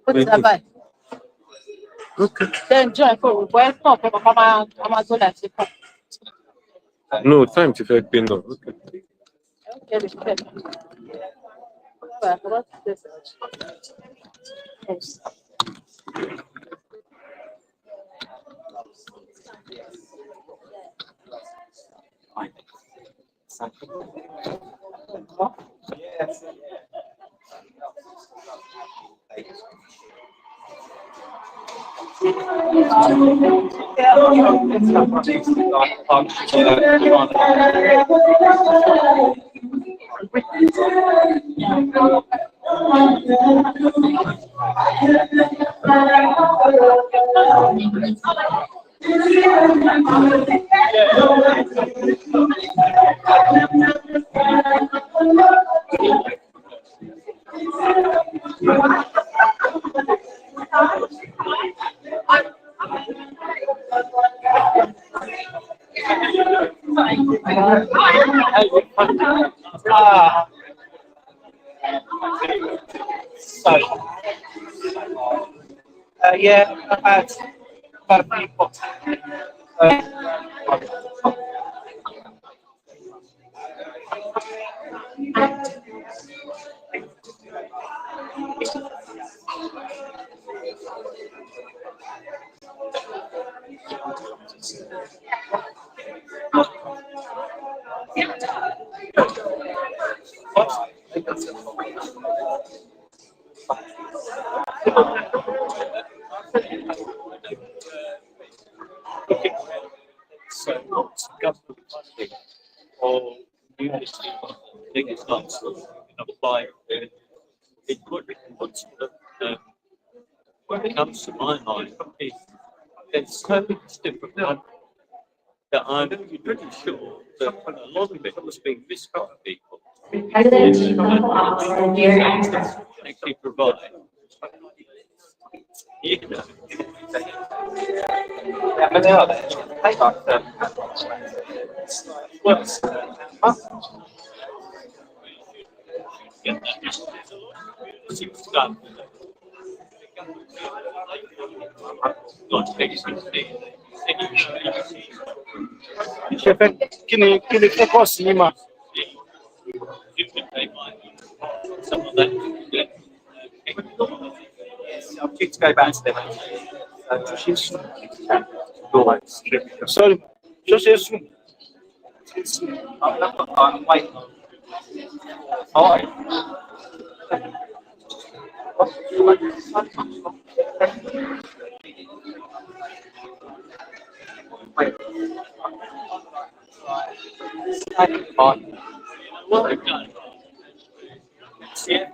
Ó ti dá báyìí. Then join for where stop for Mama go like say. No, time to fẹ́ pé náà. Okay, the step. Well, I forgot to say. Yes. Yeah, I've had quite a few pots. So what's government funding or university funding is not sort of apply it would what's when it comes to my mind is there's so many different countries that I'm pretty sure that a lot of it was being missed by people. Actually provide. You know. Yeah, but they are there. They like them. Kí ni kókó sí yín mà? I'm due to go back to them. Sorry, just yes. I'm waiting. All right. Wait. What they've done. Yeah.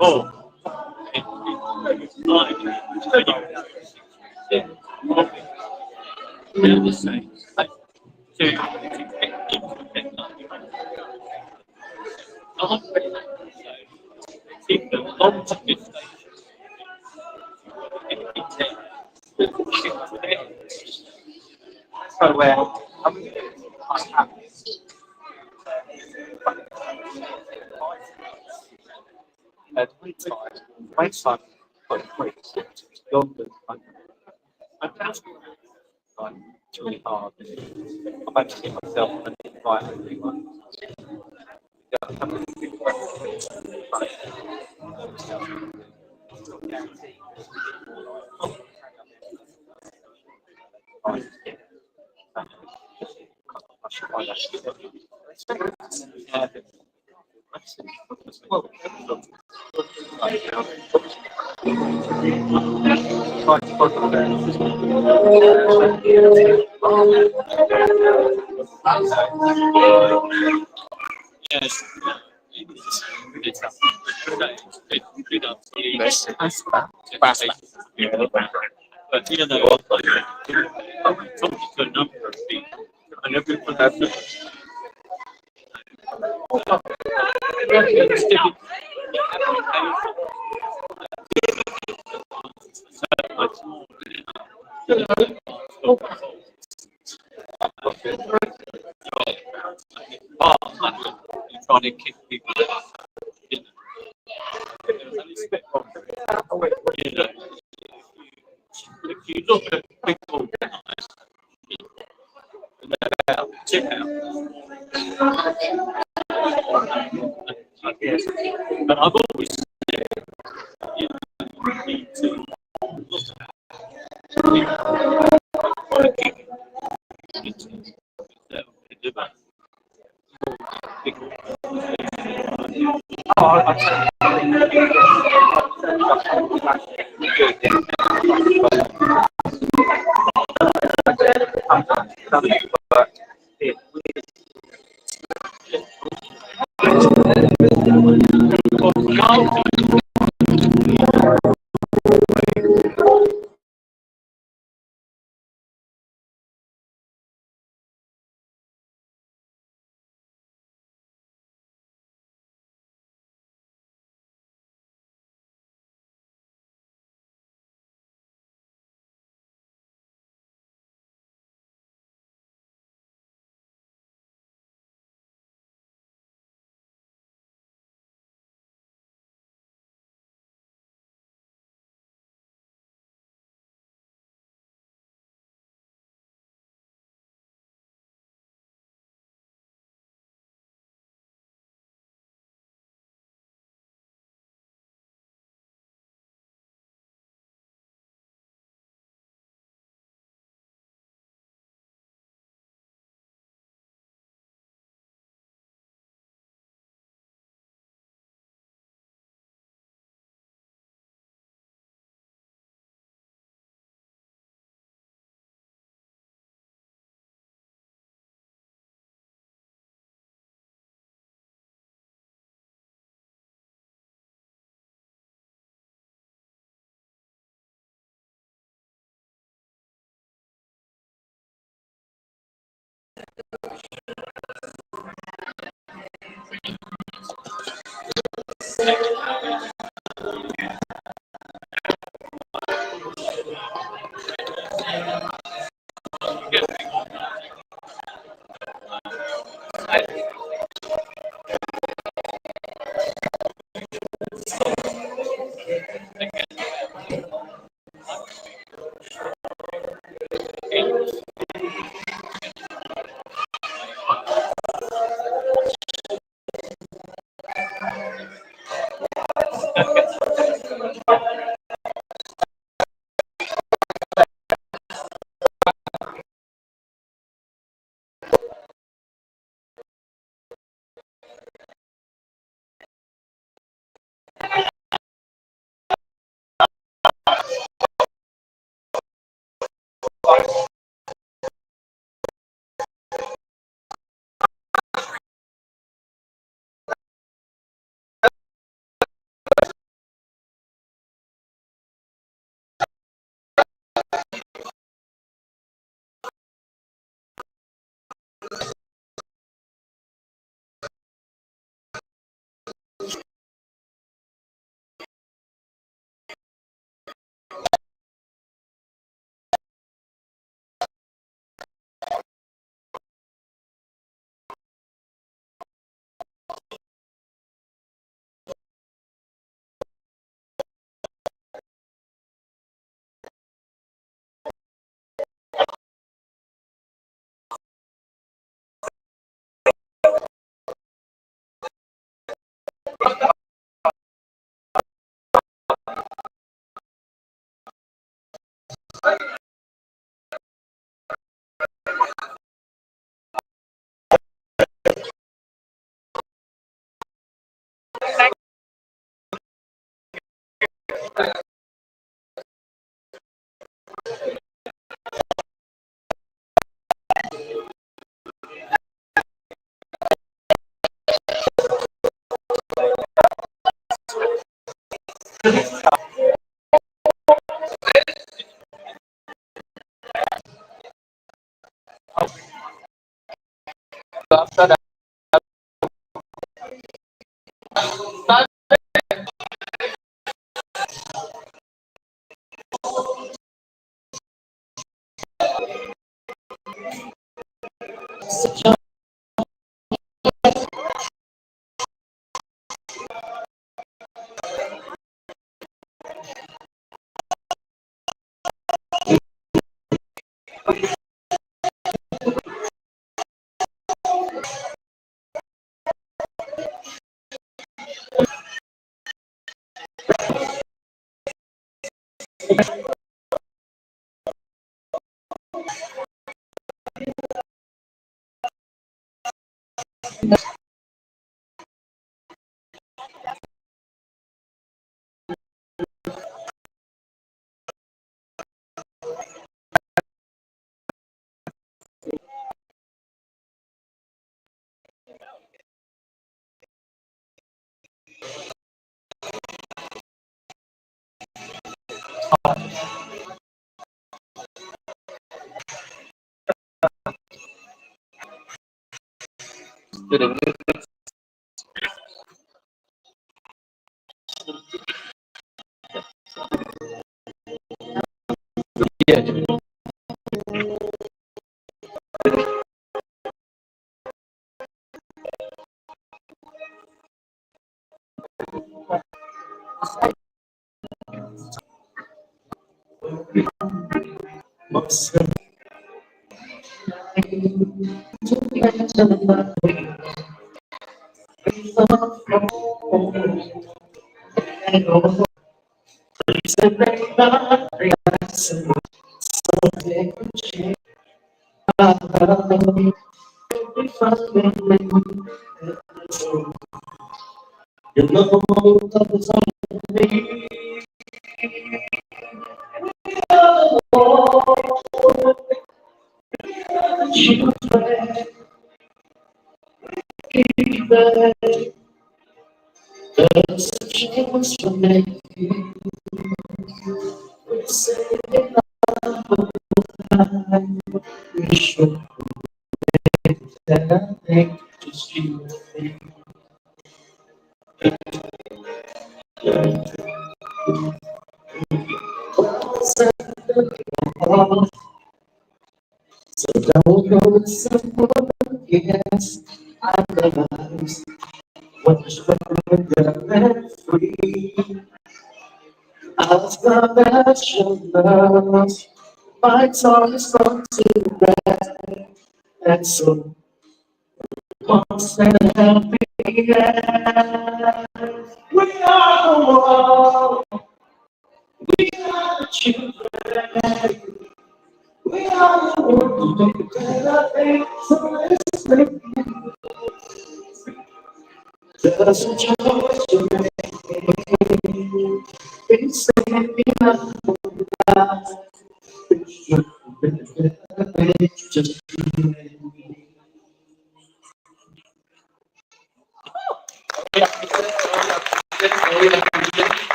Oh. They're the same. So where? Wait time. It's really hard. I've actually myself and invite everyone. Yes. But you know, I'm talking to a number of people, and everyone has trying to kick people out. You know, you know, if you look at big organised people, check out. But I've always said, you know, you need to look at working communities that deliver big organisations.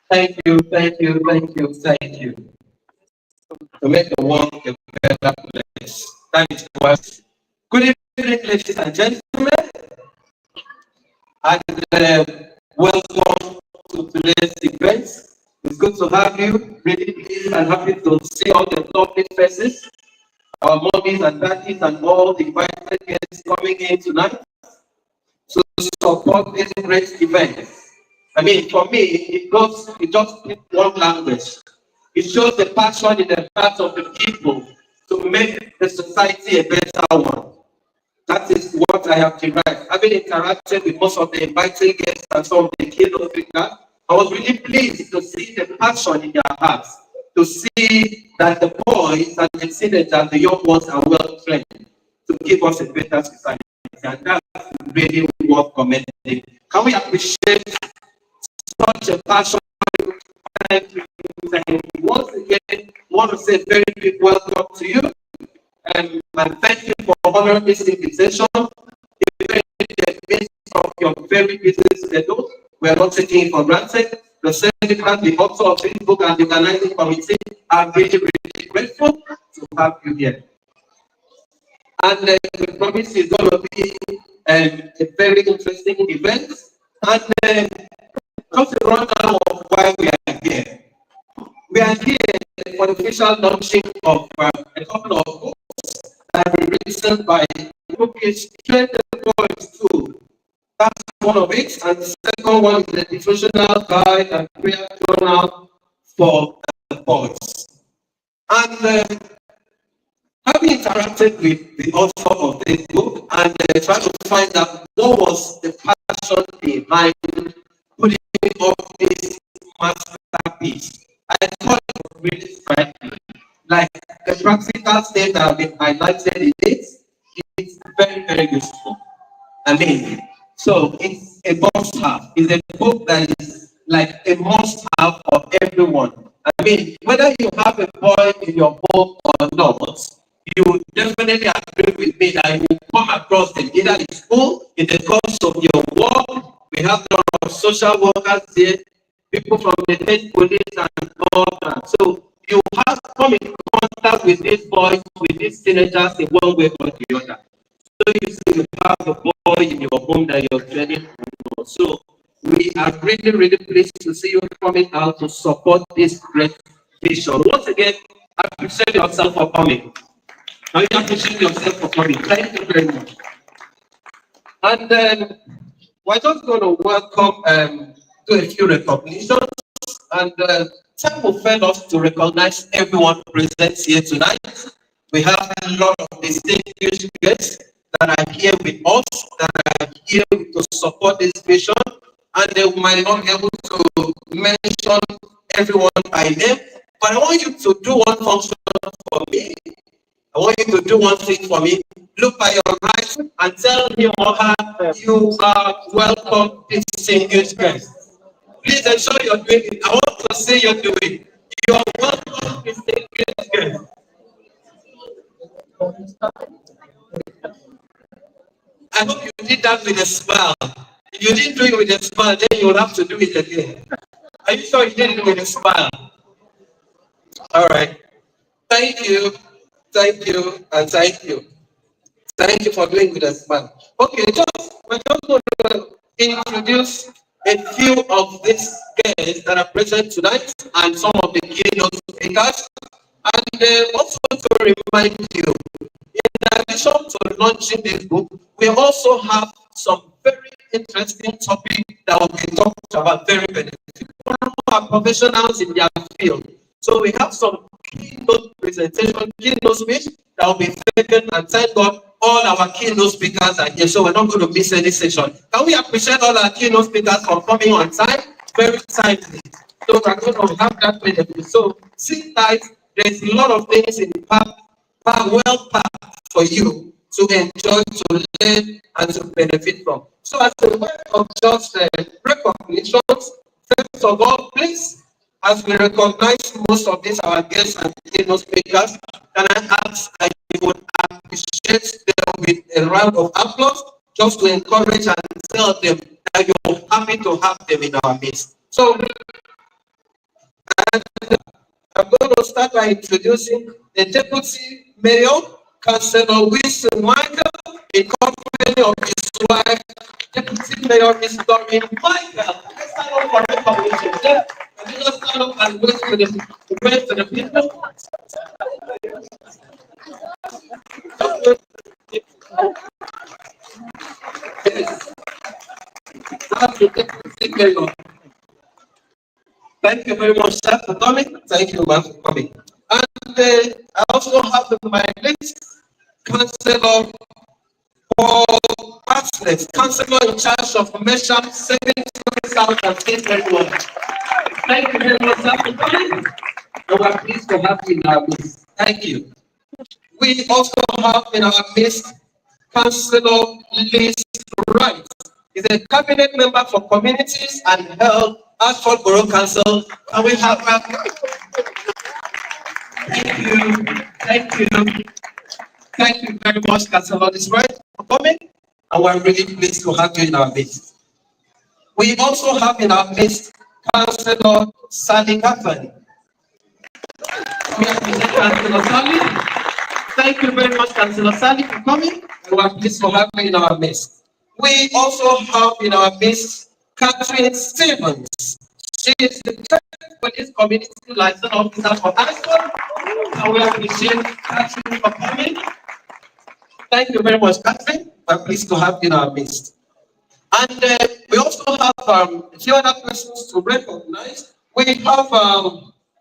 Thank you, thank you, thank you, thank you. To make the world a better place. That is what. Good evening, ladies and gentlemen. And welcome to today's event. It's good to have you. Really pleased and happy to see all the lovely faces, our mommies and daddies and all the invited guests coming in tonight to support this great event. I mean, for me, it just speaks one language. It shows the passion in the hearts of the people to make the society a better one. That is what I have derived. Having interacted with most of the invited guests and some of the keynote speakers, I was really pleased to see the passion in their hearts, to see that the boys and the teenagers and the young ones are well trained to give us a better society. And that's really worth commending. Can we appreciate such a passion? Thank you. Once again, I want to say a very big welcome to you. And thank you for honoring this invitation. Even in the midst of your very busy schedule, we are not taking it for granted. The Senate, the author of this book, and the organizing committee are really, really grateful to have you here. And we promise it's going to be a very interesting event. And just a rundown of why we are here. We are here for the official launching of a couple of books that were written by the book is Train the Boys Too. That's one of it. And the second one is the devotional guide and prayer journal for the boys. And having interacted with the author of this book and trying to find out what was the passion behind putting up this masterpiece. I thought it was really striking. Like the practical state that have been highlighted in it, it's very, very useful. I mean, so it's a must-have. It's a book that is like a must-have for everyone. I mean, whether you have a boy in your home or not, you definitely agree with me that you come across them either in school, in the course of your work. We have a lot of social workers here, people from the state police and all that. So you have come in contact with these boys, with these teenagers in one way or the other. So you see, you have a boy in your home that you're training. So we are really, really pleased to see you coming out to support this great vision. Once again, appreciate yourself for coming. Now you appreciate yourself for coming. Thank you very much. And then we're just going to welcome to a few recognitions. And time will fail us to recognize everyone present here tonight. We have a lot of distinguished guests that are here with us, that are here to support this vision, and they might not be able to mention everyone by name, but I want you to do one function for me. I want you to do one thing for me. Look by your right and tell him or her you are welcome, distinguished guests. Please ensure you're doing it. I want to say you're doing it. You are welcome, distinguished guests. I hope you did that with a smile. If you didn't do it with a smile, then you'll have to do it again. Are you sure you did it with a smile? All right. Thank you, and thank you. Thank you for doing with a smile. Okay, we're just going to introduce a few of these guests that are present tonight and some of the keynote speakers. And also to remind you, in addition to launching this book, we also have some very interesting topics that will be talked about, very beneficial. People who are professionals in their field. So we have some keynote presentation, keynote speech that will be taken, and thank God all our keynote speakers are here, so we're not going to miss any session. Can we appreciate all our keynote speakers for coming on time, very timely? So we're going to have that benefit. So sit tight. There's a lot of things in the pack, well packed for you to enjoy, to learn, and to benefit from. So as a way of just recognitions, first of all, please, as we recognize most of these our guests and keynote speakers, can I ask that you would appreciate them with a round of applause, just to encourage and tell them that you're happy to have them in our midst. So I'm going to start by introducing the Deputy Mayor, Councillor Wilson Michael, in company of his wife, Deputy Mayor Miss Doreen Michael. Let's stand up for recognition. Let's stand up and wait for the people. Yes. That's the Deputy Mayor. Thank you very much, sir, for coming. Thank you, ma'am, for coming. And I also have in my list Councillor Paul Atlas, Councillor in charge of Commercial Savings, South and State Network. Thank you very much, sir, for coming. And we're pleased to have you in our midst. Thank you. We also have in our midst Councillor Liz Wright. He's a cabinet member for communities and health, Ashford Borough Council. And we have thank you very much, Councillor Liz Wright, for coming. And we're really pleased to have you in our midst. We also have in our midst Councillor Sally Catherine. We appreciate Councillor Sally. Thank you very much, Councillor Sally, for coming. And we're pleased to have you in our midst. We also have in our midst Catherine Stevens. She is the Police Community Liaison Officer for Ashford. And we appreciate Catherine for coming. Thank you very much, Catherine. We're pleased to have you in our midst. And we also have a few other persons to recognize. We have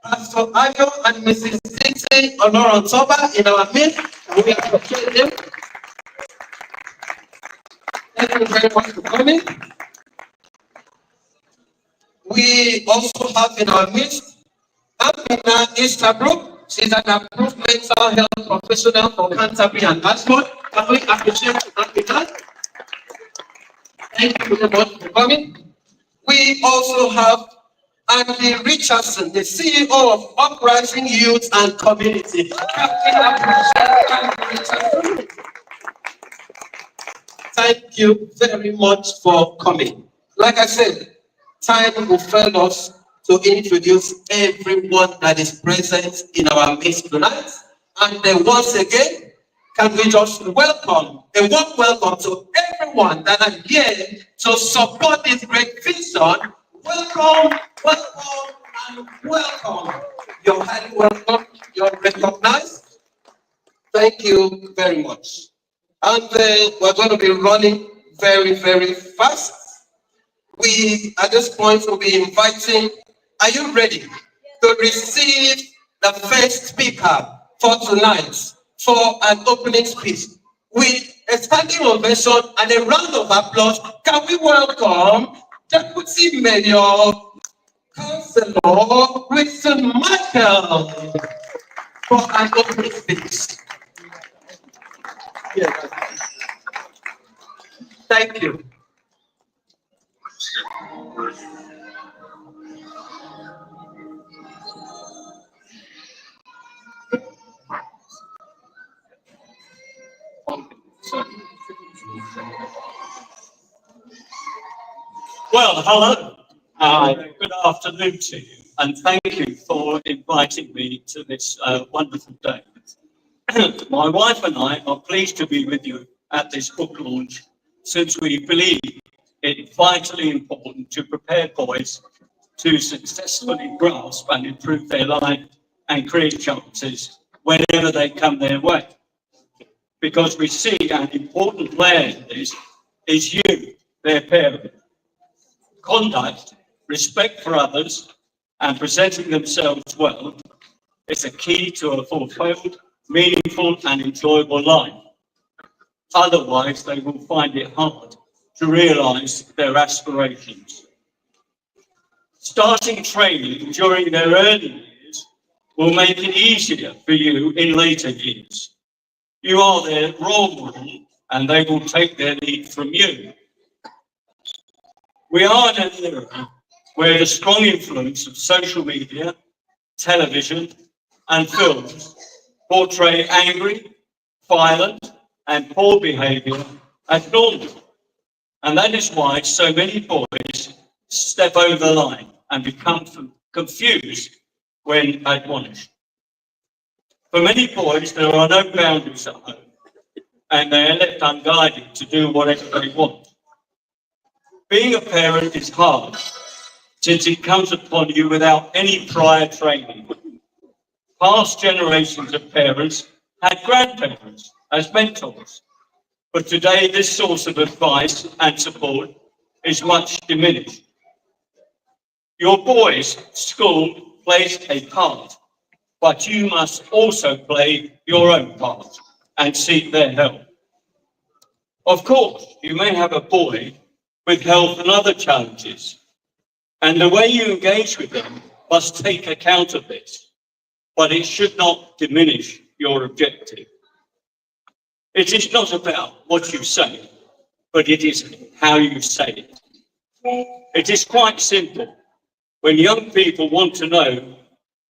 Pastor Ayo and Mrs. Titi Honorantoba in our midst. We appreciate them. Thank you very much for coming. We We also have in our midst Amina Easterbrook. She's an approved mental health professional for Canterbury and Ashford. Can we appreciate Amina? Thank you very much for coming. We also have Andy Richardson, the CEO of Uprising Youth and Community. Thank you very much for coming. Like I said, time will fail us to introduce everyone that is present in our midst tonight. And then once again, can we just welcome, a warm welcome to everyone that are here to support this great vision. Welcome, welcome, and welcome. You're highly welcome. You're recognized. Thank you very much. And we're going to be running very, very fast. We, at this point, will be inviting, are you ready to receive the first speaker for tonight for an opening speech? With a standing ovation and a round of applause, can we welcome Deputy Mayor, Councillor Wilson Michael for an opening speech? Yes. Thank you. Well, hello. Good afternoon to you, and thank you for inviting me to this wonderful day. My wife and I are pleased to be with you at this book launch, since we believe it's vitally important to prepare boys to successfully grasp and improve their life and career chances whenever they come their way. Because we see an important layer in this is you, their parent. Conduct, respect for others, and presenting themselves well is a key to a fulfilled, meaningful, and enjoyable life. Otherwise, they will find it hard to realise their aspirations. Starting training during their early years will make it easier for you in later years. You are their role model, and they will take their lead from you. We are in an era where the strong influence of social media, television, and films portray angry, violent, and poor behaviour as normal. And that is why so many boys step over the line and become confused when admonished. For many boys, there are no boundaries at home, and they are left unguided to do whatever they want. Being a parent is hard, since it comes upon you without any prior training. Past generations of parents had grandparents as mentors, but today this source of advice and support is much diminished. Your boys' school plays a part, but you must also play your own part and seek their help. Of course, you may have a boy with health and other challenges, and the way you engage with them must take account of this, but it should not diminish your objective. It is not about what you say, but it is how you say it. It is quite simple. When young people want to know,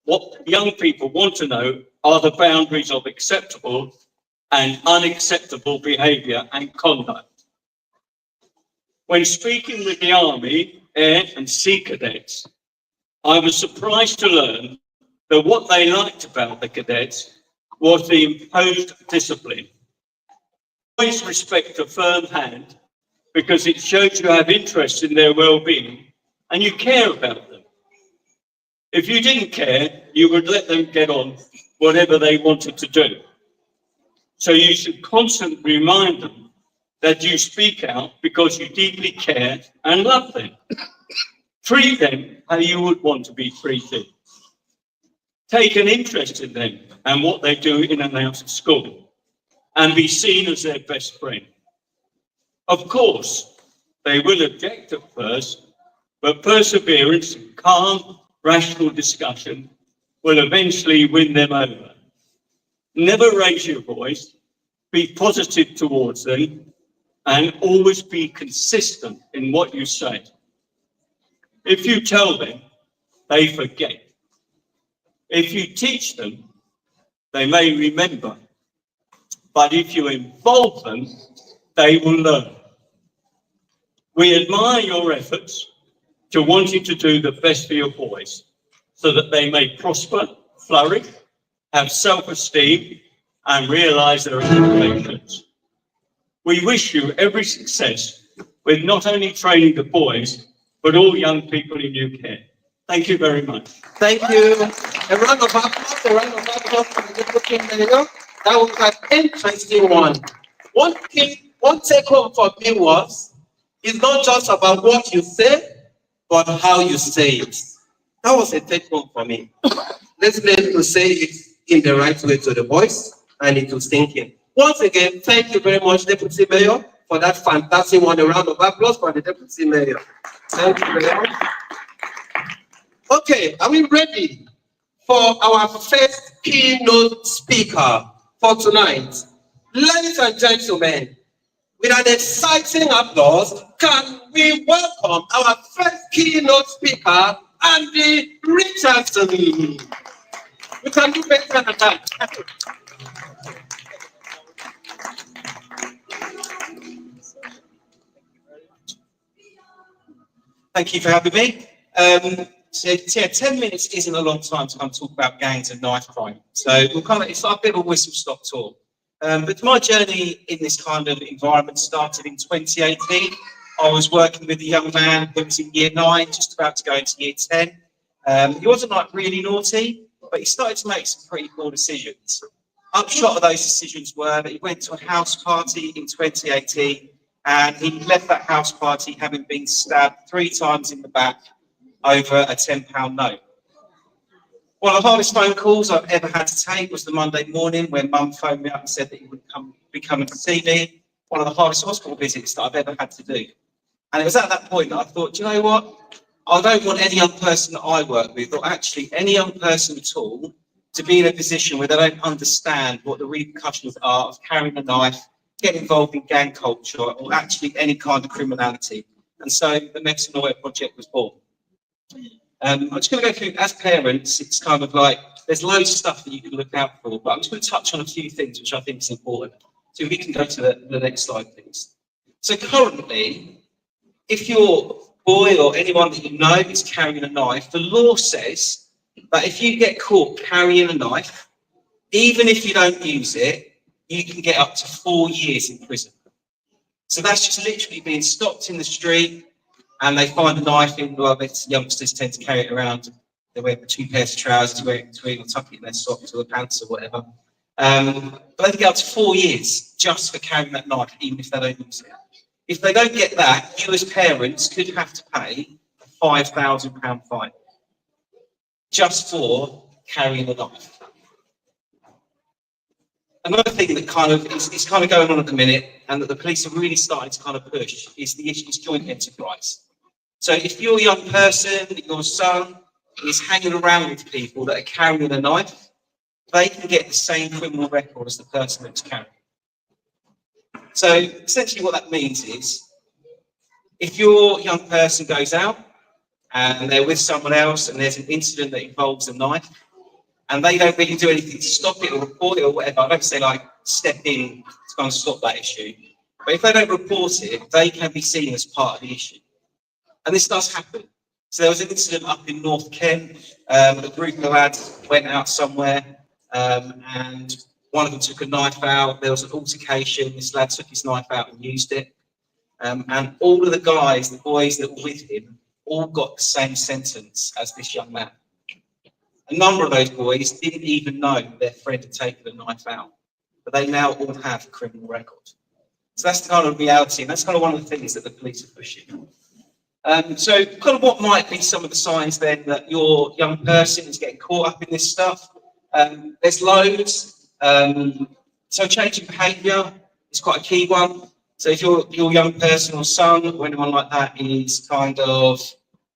what young people want to know are the boundaries of acceptable and unacceptable behaviour and conduct. When speaking with the Army, Air and Sea Cadets, I was surprised to learn that what they liked about the cadets was the imposed discipline. Always respect a firm hand because it shows you have interest in their well-being and you care about them. If you didn't care, you would let them get on whatever they wanted to do. So you should constantly remind them that you speak out because you deeply care and love them. Treat them how you would want to be treated. Take an interest in them and what they do in and out of school, and be seen as their best friend. Of course, they will object at first, But perseverance and calm, rational discussion will eventually win them over. Never raise your voice, be positive towards them, and always be consistent in what you say. If you tell them, they forget. If you teach them, they may remember. But if you involve them, they will learn. We admire your efforts to wanting to do the best for your boys so that they may prosper, flourish, have self-esteem, and realize their aspirations. We wish you every success with not only training the boys, but all young people in UK. Thank you very much. Thank you. A round of applause, for the Deputy Mayor. That was an interesting one. One take home for me was, it's not just about what you say, but how you say it. That was a take home for me. Let's learn to say it in the right way to the boys, and it was thinking. Once again, thank you very much, Deputy Mayor, for that fantastic one. A round of applause for the Deputy Mayor. Thank you very much. Okay, are we ready for our first keynote speaker for tonight? Ladies and gentlemen, with an exciting applause, can we welcome our first keynote speaker, Andy Richardson. We can do better than that. Thank you for having me. So yeah, 10 minutes isn't a long time to come talk about gangs and knife crime. So it's like a bit of a whistle-stop tour. But my journey in this kind of environment started in 2018. I was working with a young man who was in year 9, just about to go into year 10. He wasn't like really naughty, but he started to make some pretty poor decisions. Upshot of those decisions were that he went to a house party in 2018 and he left that house party having been stabbed 3 times in the back over a £10 note. One of the hardest phone calls I've ever had to take was the Monday morning when Mum phoned me up and said that he would be coming to see me. One of the hardest hospital visits that I've ever had to do. And it was at that point that I thought, do you know what? I don't want any young person that I work with, or actually any young person at all, to be in a position where they don't understand what the repercussions are of carrying a knife, getting involved in gang culture, or actually any kind of criminality. And so the Metanoia Project was born. I'm just going to go through, as parents, it's kind of like, there's loads of stuff that you can look out for, but I'm just going to touch on a few things which I think is important. So we can go to the next slide, please. So currently, if your boy or anyone that you know is carrying a knife, the law says that if you get caught carrying a knife, even if you don't use it, you can get up to 4 years in prison. So that's just literally being stopped in the street, and they find a knife in, well, youngsters tend to carry it around. They wear 2 pairs of trousers, wear it between, or tuck it in their socks or their pants or whatever. But they can get up to 4 years just for carrying that knife, even if they don't use it. If they don't get that, you as parents could have to pay a £5,000 fine just for carrying a knife. Another thing that kind of is kind of going on at the minute, and that the police are really starting to kind of push, is the issue of joint enterprise. So if you're a young person, your son is hanging around with people that are carrying a knife, they can get the same criminal record as the person that's carrying. So essentially what that means is, if your young person goes out and they're with someone else and there's an incident that involves a knife, and they don't really do anything to stop it or report it or whatever, I don't say like step in to kind of stop that issue, but if they don't report it, they can be seen as part of the issue. And this does happen. So there was an incident up in North Kent. A group of lads went out somewhere and one of them took a knife out. There was an altercation. This lad took his knife out and used it. And all of the guys, the boys that were with him, all got the same sentence as this young man. A number of those boys didn't even know their friend had taken a knife out, but they now all have a criminal record. So that's the kind of reality, and that's kind of one of the things that the police are pushing. So kind of what might be some of the signs then that your young person is getting caught up in this stuff? There's loads. So changing behaviour is quite a key one. So if your young person or son or anyone like that is kind of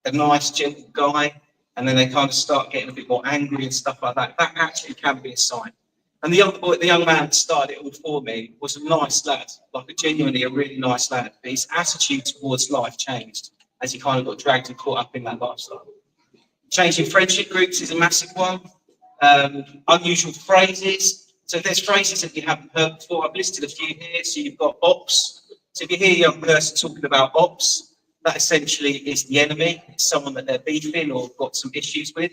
a nice, gentle guy, and then they kind of start getting a bit more angry and stuff like that, that actually can be a sign. And the young man that started it all for me was a nice lad, like a really nice lad. But his attitude towards life changed as he kind of got dragged and caught up in that lifestyle. Changing friendship groups is a massive one. Unusual phrases. So there's phrases that you haven't heard before. I've listed a few here. So you've got ops. So if you hear a young person talking about ops, that essentially is the enemy. It's someone that they're beefing or got some issues with.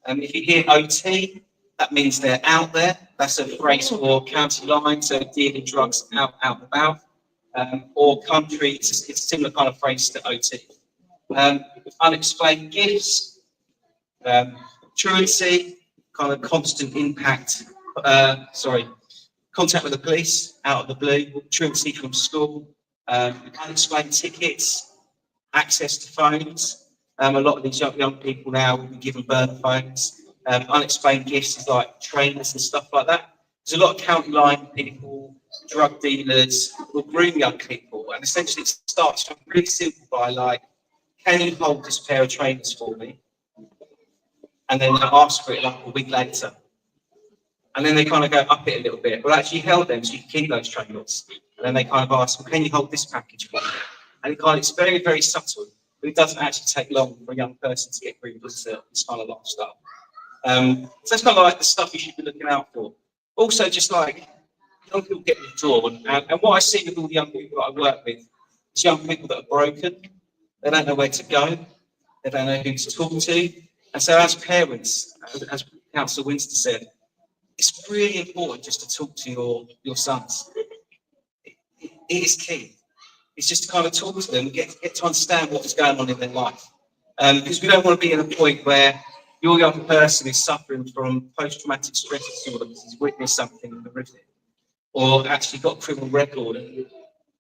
If you hear OT, that means they're out there. That's a phrase for county line, so dealing drugs out and about. Or country, it's a similar kind of phrase to OT. Unexplained gifts, truancy, kind of constant impact, contact with the police out of the blue, truancy from school, unexplained tickets, access to phones. A lot of these young people now will be given burner phones. Unexplained gifts is like trainers and stuff like that. There's a lot of county line people, drug dealers, will groom young people, and essentially it starts from really simple by like, can you hold this pair of trainers for me? And then they ask for it like a week later. And then they kind of go up it a little bit. Well, actually, you held them so you can keep those trainers. And then they kind of ask, well, can you hold this package for me? And it's very, very subtle, but it doesn't actually take long for a young person to get groomed into this kind of lifestyle. So that's kind of like the stuff you should be looking out for. Also, just like young people get withdrawn, and what I see with all the young people that I work with is young people that are broken. They don't know where to go. They don't know who to talk to. And so as parents, as Councillor Winston said, it's really important just to talk to your sons. It is key. It's just to kind of talk to them, get to understand what is going on in their life. Because we don't want to be at a point where your young person is suffering from post-traumatic stress disorder because he's witnessed something horrific, or actually got a criminal record. And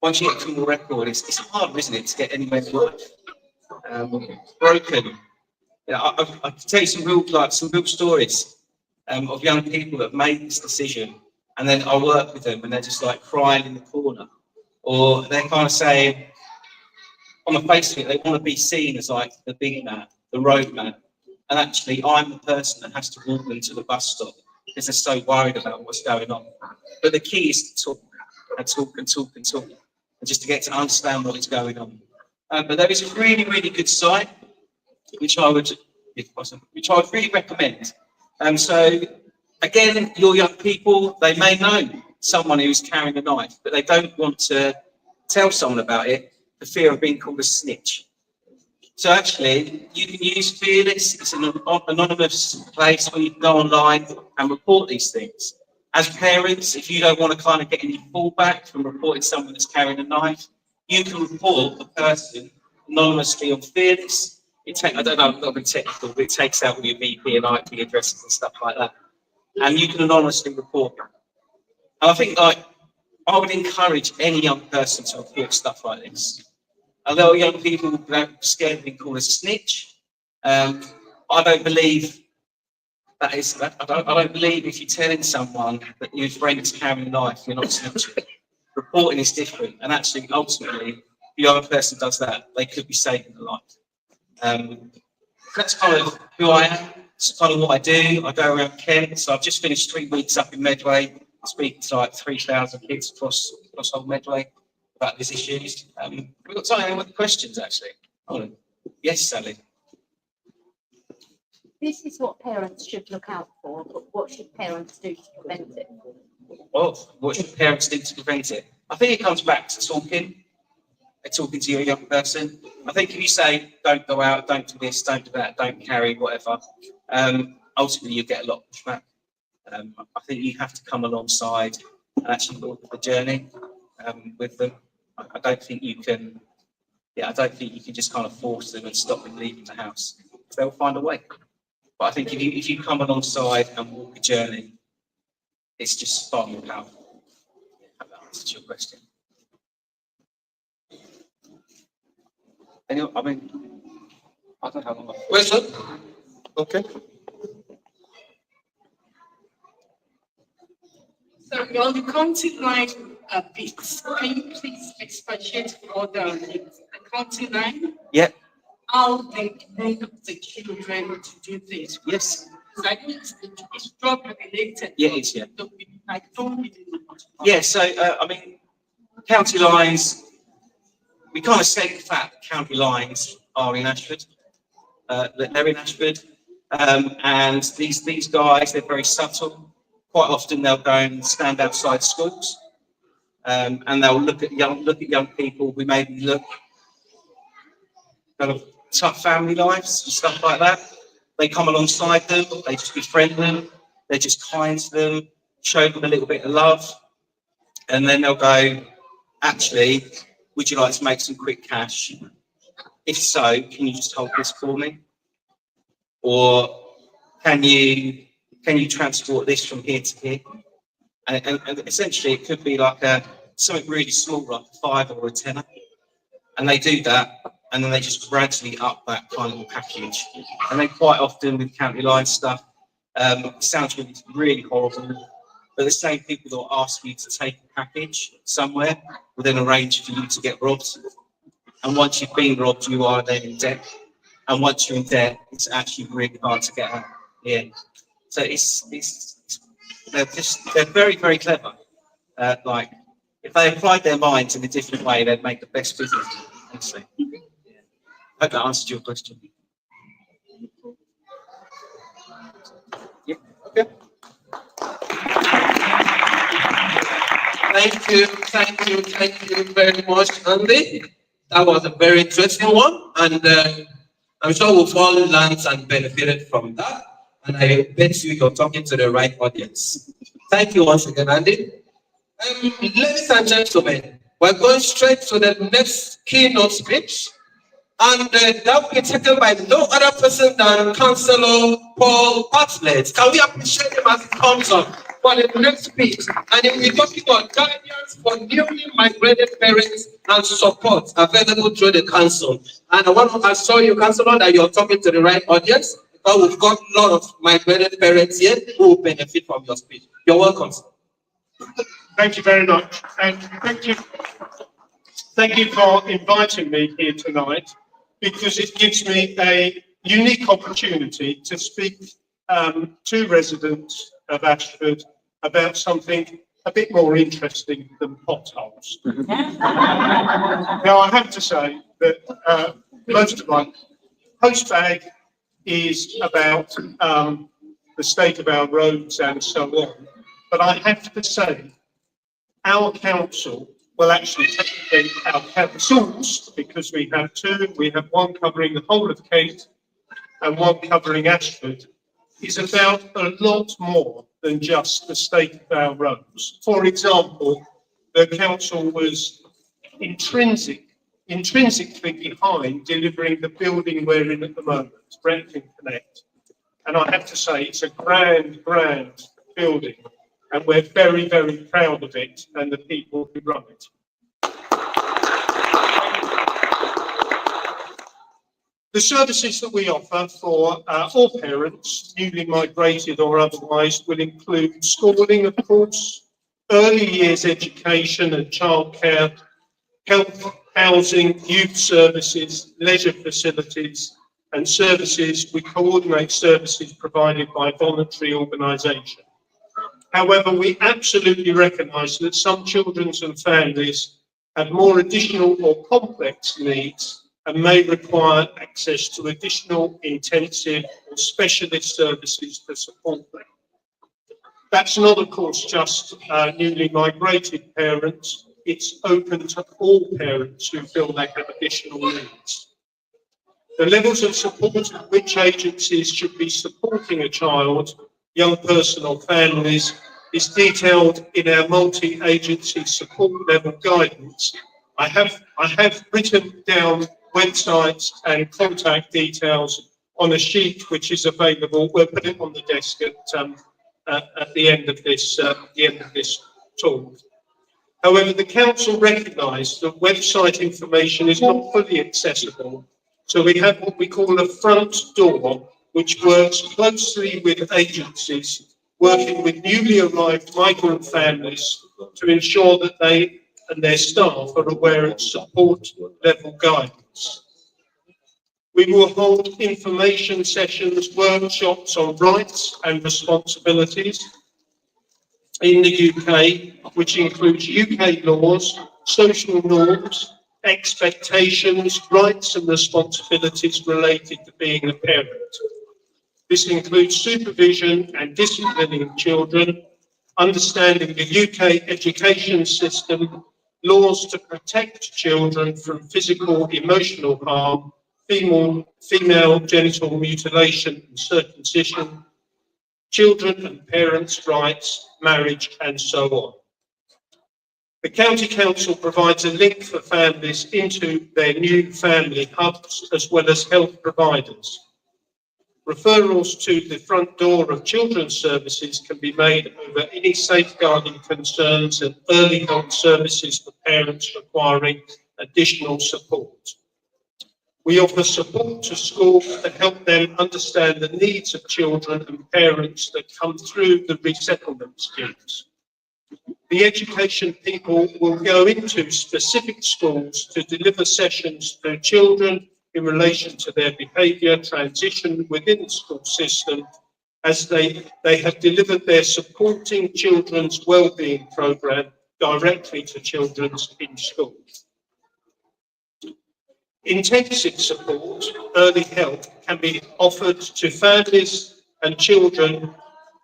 once you get a criminal record, it's hard, isn't it, to get anywhere in life. Broken. I can tell you some real stories of young people that have made this decision, and then I work with them and they're just like crying in the corner, or they're kind of saying, on the face of it, they want to be seen as like the big man, the road man, and actually I'm the person that has to walk them to the bus stop because they're so worried about what's going on. But the key is to talk and talk and talk and talk, and just to get to understand what is going on. But there is a really, really good site which I would really recommend. So again, your young people, they may know someone who's carrying a knife, but they don't want to tell someone about it for fear of being called a snitch. So actually, you can use Fearless. It's an anonymous place where you can go online and report these things. As parents, if you don't want to kind of get any fallback from reporting someone that's carrying a knife, you can report the person anonymously on Fearless. I don't know, I'm not going to technical, but it takes out all your VP and IP addresses and stuff like that. And you can anonymously report them. And I think I would encourage any young person to report stuff like this. Although young people are scared of being called a snitch, I don't believe that is. I don't believe if you're telling someone that your friend is carrying a knife, you're not snitching. Reporting is different, and actually, ultimately, if the young person does that, they could be saving a life. That's kind of who I am. It's kind of what I do. I go around Kent, so I've just finished 3 weeks up in Medway, speaking to like 3,000 kids across whole Medway about these issues. We've got time with questions, actually. Oh, yes, Sally. This is what parents should look out for, but what should parents do to prevent it? Well, what should parents do to prevent it? I think it comes back to talking to your young person. I think if you say, don't go out, don't do this, don't do that, don't carry, whatever, ultimately you get a lot of pushback. I think you have to come alongside and actually walk the journey with them. I don't think you can just kind of force them and stop them leaving the house. They'll find a way. But I think if you come alongside and walk the journey, it's just far more powerful. That answers your question. Anyway, I don't know how long. Where's that? Okay. So on the county line bits, can you please expatiate further on it? The county line? Yeah. how they make the children to do this. Yes. Because I know it's drug related. Yeah, it's, yeah. So I don't really know much about Yeah, so, I mean, county lines, we kind of say the fact that county lines are in Ashford. They're in Ashford. And these guys, they're very subtle. Quite often they'll go and stand outside schools. And they'll look at young people who maybe look kind of tough family lives and stuff like that. They come alongside them, they just befriend them, they're just kind to them, show them a little bit of love, and then they'll go, actually, would you like to make some quick cash? If so, can you just hold this for me? Or can you transport this from here to here? And essentially it could be like something really small, like a £5 or a £10. And they do that, and then they just gradually up that kind of package. And then quite often with county line stuff, it sounds really horrible, but the same people that will ask you to take a package somewhere will then arrange for you to get robbed. And once you've been robbed, you are then in debt. And once you're in debt, it's actually really hard to get out. Yeah. So they're very, very clever. Like, if they applied their minds in a different way, they'd make the best business. Honestly. Yeah. I hope that answered your question. Yeah. Okay. Thank you very much, Andy. That was a very interesting one, and I'm sure we've all learned and benefited from that. And I bet you're talking to the right audience. Thank you once again, Andy. Ladies and gentlemen, we're going straight to the next keynote speech, and that will be taken by no other person than Councillor Paul Bartlett. Can we appreciate him as he comes up for the next speech? And he'll be talking about guidance for newly migrated parents and support available through the council. And I want to assure you, Councillor, that you're talking to the right audience, because we've got a lot of migrated parents here who will benefit from your speech. You're welcome, sir. Thank you very much, and thank you for inviting me here tonight, because it gives me a unique opportunity to speak to residents of Ashford about something a bit more interesting than potholes. Now, I have to say that most of my postbag is about the state of our roads and so on, but I have to say our council, well, actually technically our councils, because we have two, we have one covering the whole of Kent and one covering Ashford, is about a lot more than just the state of our roads. For example, the council was intrinsically behind delivering the building we're in at the moment, Parental Connect. And I have to say, it's a grand building, and we're very, very proud of it and the people who run it. The services that we offer for all parents, newly migrated or otherwise, will include schooling, of course, early years education and childcare, health, housing, youth services, leisure facilities, and services. We coordinate services provided by voluntary organisations. However, we absolutely recognise that some children and families have more additional or complex needs and may require access to additional intensive or specialist services to support them. That's not, of course, just newly migrated parents. It's open to all parents who feel they have additional needs. The levels of support at which agencies should be supporting a child, young person or families is detailed in our multi-agency support level guidance. I have written down websites and contact details on a sheet which is available. We'll put it on the desk at the end of this talk. However, the council recognised that website information is not fully accessible, so we have what we call a front door, which works closely with agencies working with newly arrived migrant families to ensure that they and their staff are aware of support level guidance. We will hold information sessions, workshops on rights and responsibilities in the UK, which includes UK laws, social norms, expectations, rights and responsibilities related to being a parent. This includes supervision and disciplining children, understanding the UK education system, laws to protect children from physical, emotional harm, female genital mutilation and circumcision, children and parents' rights, marriage, and so on. The County Council provides a link for families into their new family hubs, as well as health providers. Referrals to the front door of children's services can be made over any safeguarding concerns and early help services for parents requiring additional support. We offer support to schools to help them understand the needs of children and parents that come through the resettlement schemes. The education people will go into specific schools to deliver sessions to children in relation to their behaviour transition within the school system, as they have delivered their Supporting Children's Wellbeing programme directly to children in school. Intensive support, early help, can be offered to families and children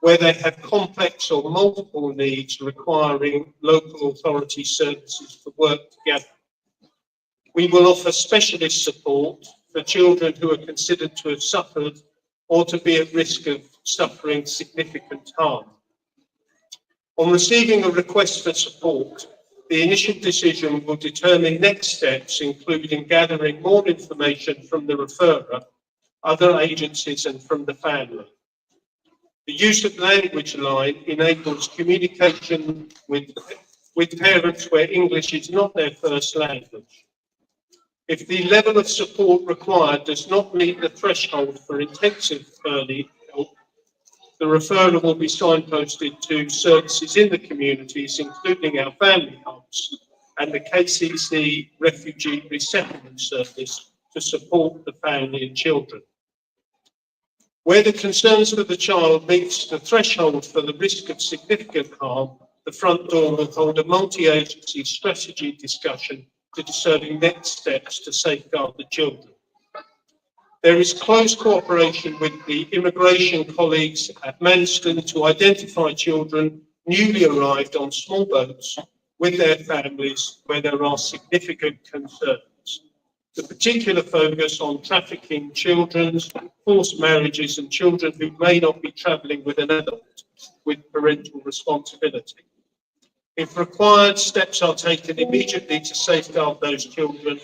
where they have complex or multiple needs requiring local authority services to work together. We will offer specialist support for children who are considered to have suffered or to be at risk of suffering significant harm. On receiving a request for support, the initial decision will determine next steps, including gathering more information from the referrer, other agencies, and from the family. The use of language line enables communication with parents where English is not their first language. If the level of support required does not meet the threshold for intensive early help, the referrer will be signposted to services in the communities, including our family hubs and the KCC Refugee Resettlement Service, to support the family and children. Where the concerns for the child meets the threshold for the risk of significant harm, the front door will hold a multi-agency strategy discussion to determine next steps to safeguard the children. There is close cooperation with the immigration colleagues at Manston to identify children newly arrived on small boats with their families where there are significant concerns. The particular focus on trafficking children, forced marriages, and children who may not be travelling with an adult with parental responsibility. If required, steps are taken immediately to safeguard those children.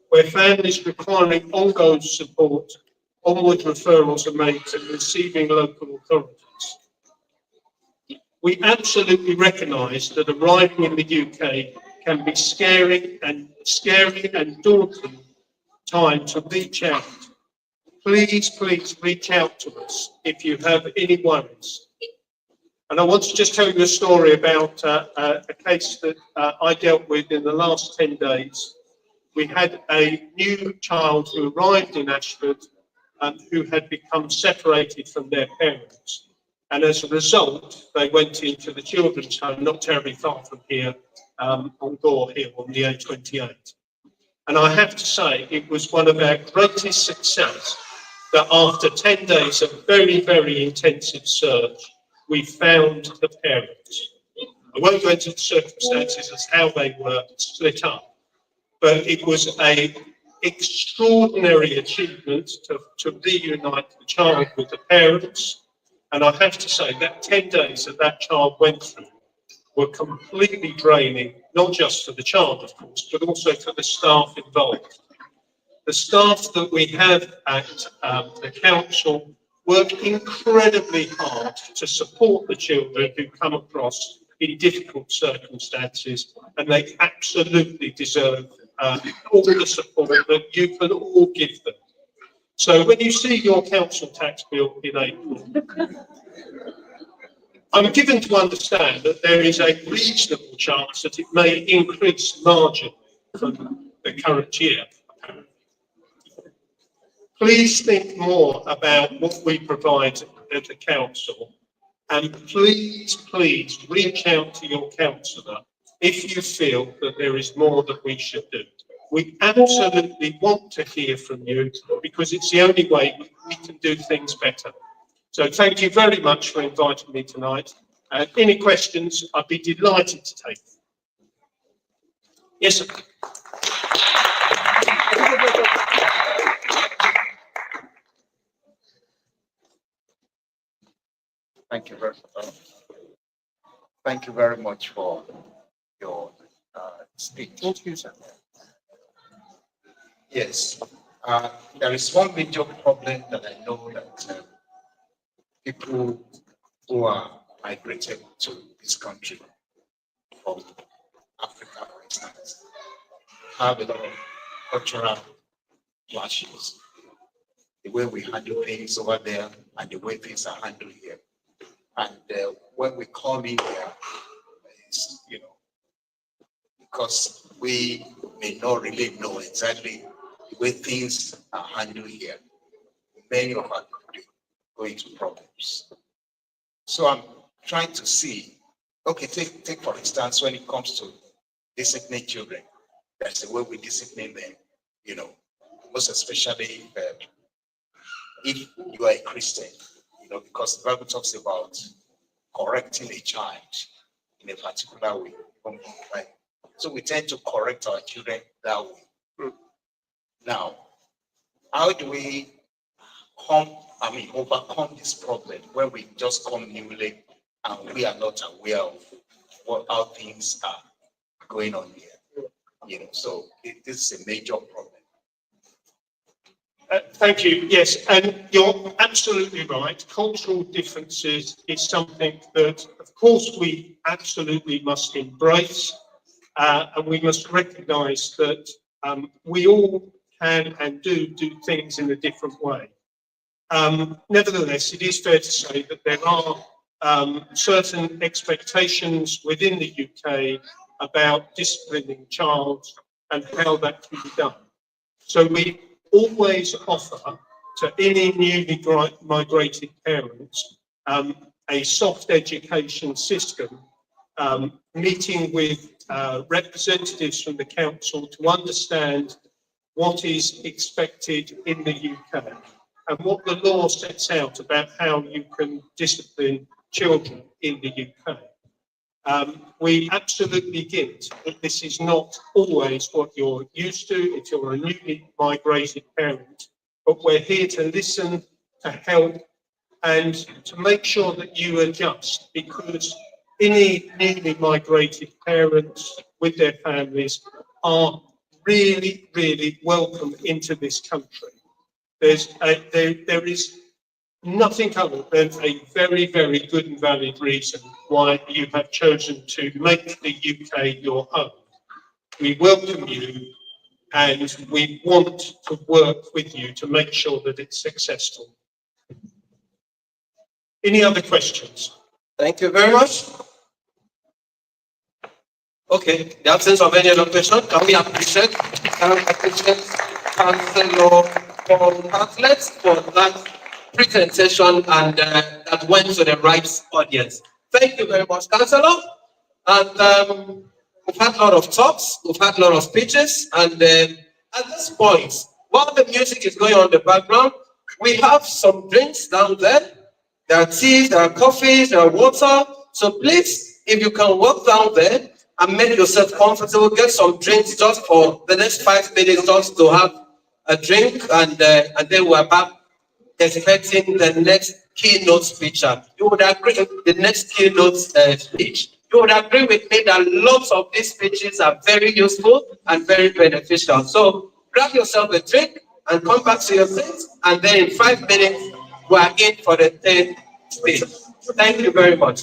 Where families requiring ongoing support, onward referrals are made to receiving local authorities. We absolutely recognise that arriving in the UK can be scary and daunting time to reach out. Please reach out to us if you have any worries. And I want to just tell you a story about a case that I dealt with in the last 10 days. We had a new child who arrived in Ashford who had become separated from their parents. And as a result, they went into the children's home, not terribly far from here, on Gore Hill on the A28. And I have to say, it was one of our greatest success that after 10 days of very, very intensive search, we found the parents. I won't go into the circumstances as how they were split up, but it was an extraordinary achievement to reunite the child with the parents. And I have to say that 10 days that child went through were completely draining, not just for the child, of course, but also for the staff involved. The staff that we have at the council work incredibly hard to support the children who come across in difficult circumstances, and they absolutely deserve all the support that you can all give them. So when you see your council tax bill in April, I'm given to understand that there is a reasonable chance that it may increase marginally from the current year. please think more about what we provide at the council, and please reach out to your councillor if you feel that there is more that we should do. We absolutely want to hear from you because it's the only way we can do things better. So thank you very much for inviting me tonight. Any questions, I'd be delighted to take them. Yes, sir. Thank you very much for your speech. Thank you, sir. Yes, there is one major problem that I know that people who are migrated to this country from Africa, for instance, have a lot of cultural clashes. The way we handle things over there and the way things are handled here. And when we come in here, it's, because we may not really know exactly the way things are handled here, many of us go into problems. So I'm trying to see, okay, take for instance, when it comes to disciplining children, that's the way we discipline them, most especially if you are a Christian, because the Bible talks about correcting a child in a particular way. Right? So we tend to correct our children that way. Now, how do we overcome this problem when we just come newly and we are not aware of how things are going on here? So this is a major problem. Thank you. Yes, and you're absolutely right. Cultural differences is something that, of course, we absolutely must embrace, and we must recognise that we all can and do things in a different way. Nevertheless, it is fair to say that there are certain expectations within the UK about disciplining a child and how that can be done. So we always offer to any newly migrated parents a soft education system, meeting with representatives from the council to understand what is expected in the UK and what the law sets out about how you can discipline children in the UK. We absolutely get that this is not always what you're used to if you're a newly migrated parent, but we're here to listen, to help, and to make sure that you adjust, because any newly migrated parents with their families are really, really welcome into this country. There is nothing other than a very, very good and valid reason why you have chosen to make the UK your home. We welcome you and we want to work with you to make sure that it's successful. Any other questions? Thank you very much. Okay, the absence of any other question, can we appreciate Councillor Paul Catlett for that presentation and that went to the right audience. Thank you very much, Councillor. And we've had a lot of talks, we've had a lot of speeches, and at this point, while the music is going on in the background, we have some drinks down there. There are teas, there are coffees, there are water. So please, if you can walk down there and make yourself comfortable, get some drinks just for the next 5 minutes, just to have a drink, and then we're back expecting the next keynote speaker. You would agree with the next keynote speech. You would agree with me that lots of these speeches are very useful and very beneficial. So grab yourself a drink and come back to your seat, and then in 5 minutes, we are in for the third speech. Thank you very much.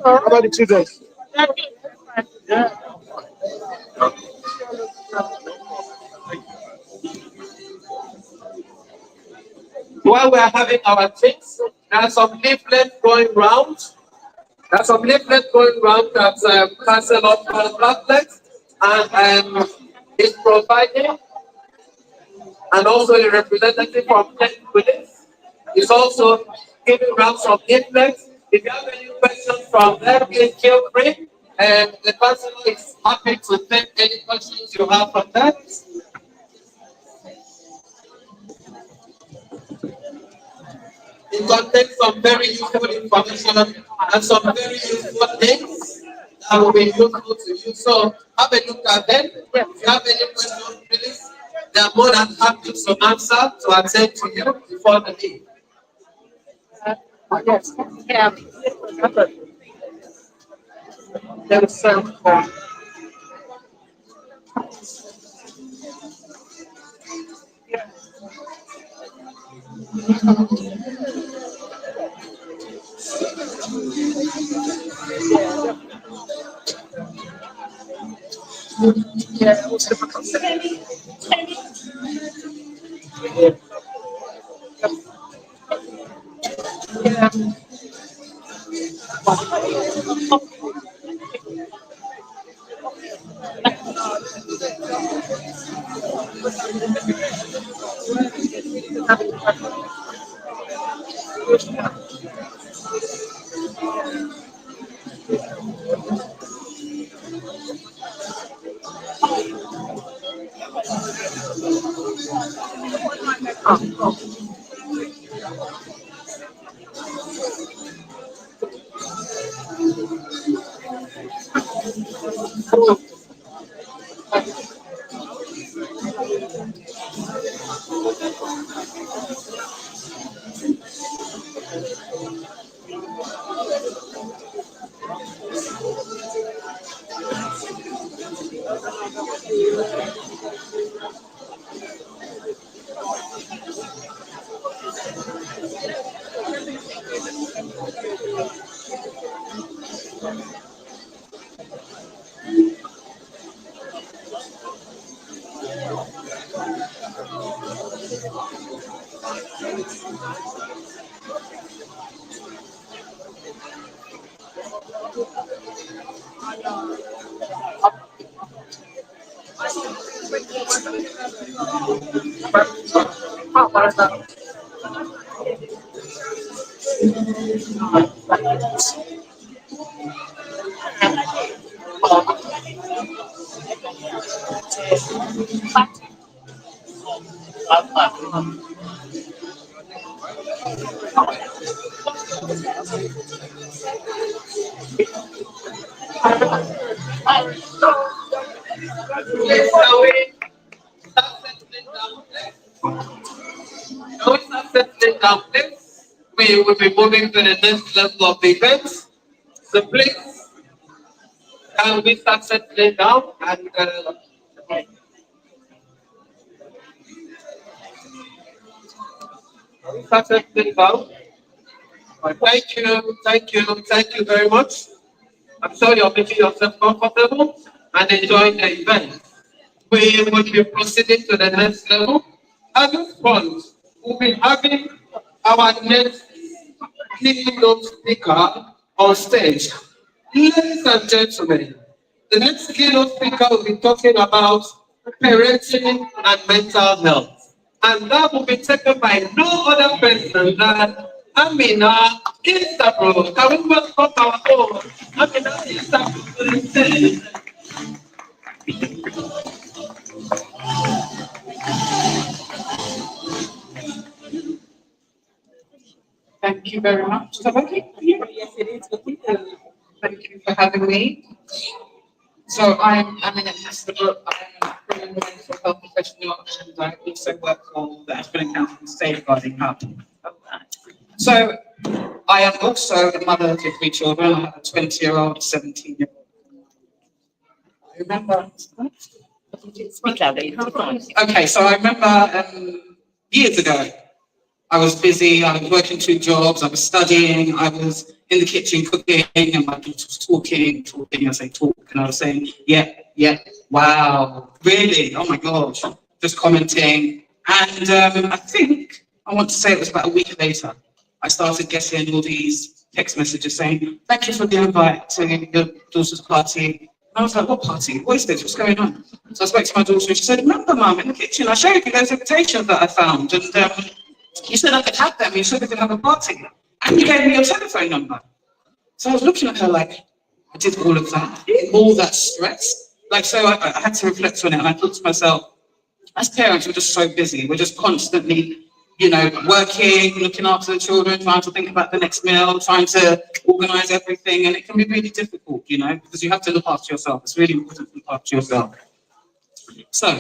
How about the children? While we are having our things, there are some leaflets going round. There's some leaflets going round that Council of Parental and is providing, and also a representative from Tech Police is also giving around some leaflets. If you have any questions from them, please feel free. And the person is happy to take any questions you have from that. It contains some very useful information and some very useful things that will be useful to you. So have a look at them. If you have any questions, please, they are more than happy to answer, to attend to you before the meeting. Yes. Yeah. There's Please, shall we start settling down? Shall we start settling down, please? We will be moving to the next level of the event. So please, can we start settling down and start settling down? Thank you very much. I'm sure you're making yourself comfortable and enjoying the event. We will be proceeding to the next level. At this point, we'll be having our next keynote speaker on stage. Ladies and gentlemen, the next keynote speaker will be talking about parenting and mental health. And that will be taken by no other person than Amina Instabro. Can we welcome our own Amina Instabro to the stage? Thank you very much. So, okay. Yes, it is. Thank you for having me. So I'm in Instabro. I'm a criminal mental health professional, and I also work for the Ashburn County Safeguarding Hub. So I am also the mother to 3 children. I have a 20-year-old, 17-year-old. I remember. Speak loudly. Okay, so I remember years ago, I was busy, I was working 2 jobs, I was studying, I was in the kitchen cooking, and my daughter was talking, I say talk, and I was saying, yeah, wow, really, oh my gosh, just commenting. And I think, I want to say it was about a week later, I started getting all these text messages saying, thank you for the invite to your daughter's party. And I was like, what party? What is this? What's going on? So I spoke to my daughter and she said, remember, Mum, in the kitchen, I showed you those invitations that I found. And you said I could have them. You said we could have a party. And you gave me your telephone number. So I was looking at her like, I did all of that, all that stress. Like, so I had to reflect on it. And I thought to myself, as parents, we're just so busy. We're just constantly, working, looking after the children, trying to think about the next meal, trying to organize everything. And it can be really difficult, because you have to look after yourself. It's really important to look after yourself. So,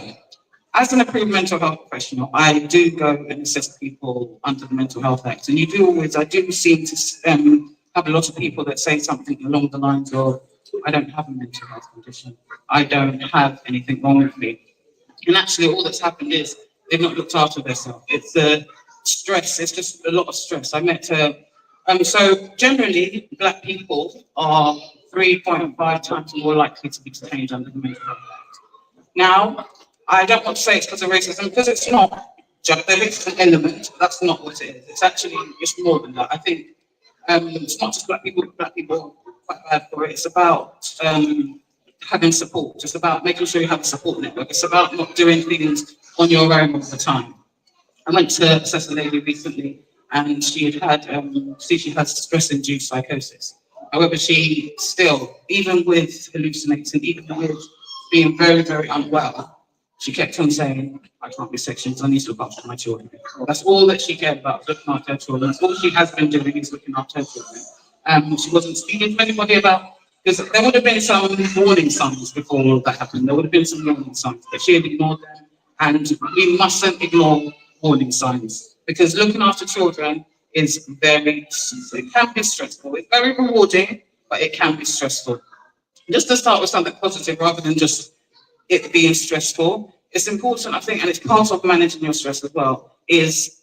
as an approved mental health professional, I do go and assist people under the Mental Health Act. And I do seem to have a lot of people that say something along the lines of, I don't have a mental health condition. I don't have anything wrong with me. And actually all that's happened is they've not looked after themselves. It's stress, it's just a lot of stress. I met so generally Black people are 3.5 times more likely to be detained under the Mental Health Act. Now, I don't want to say it's because of racism, because it's not just, there is an element, that's not what it is. It's more than that. I think it's not just Black people are quite bad for it. It's about having support. It's about making sure you have a support network. It's about not doing things on your own all the time. I went to assess a lady recently, and she had stress-induced psychosis. However, she still, even with hallucinating, even with being very, very unwell, she kept on saying, I can't be sexual, I need to look after my children. That's all that she cared about, looking after her children. That's all she has been doing is looking after her children. She wasn't speaking to anybody about, because there would have been some warning signs before all that happened. There would have been some warning signs, but she had ignored them. And we mustn't ignore warning signs, because looking after children it can be stressful. It's very rewarding, but it can be stressful. Just to start with something positive rather than just it being stressful, it's important, I think, and it's part of managing your stress as well, is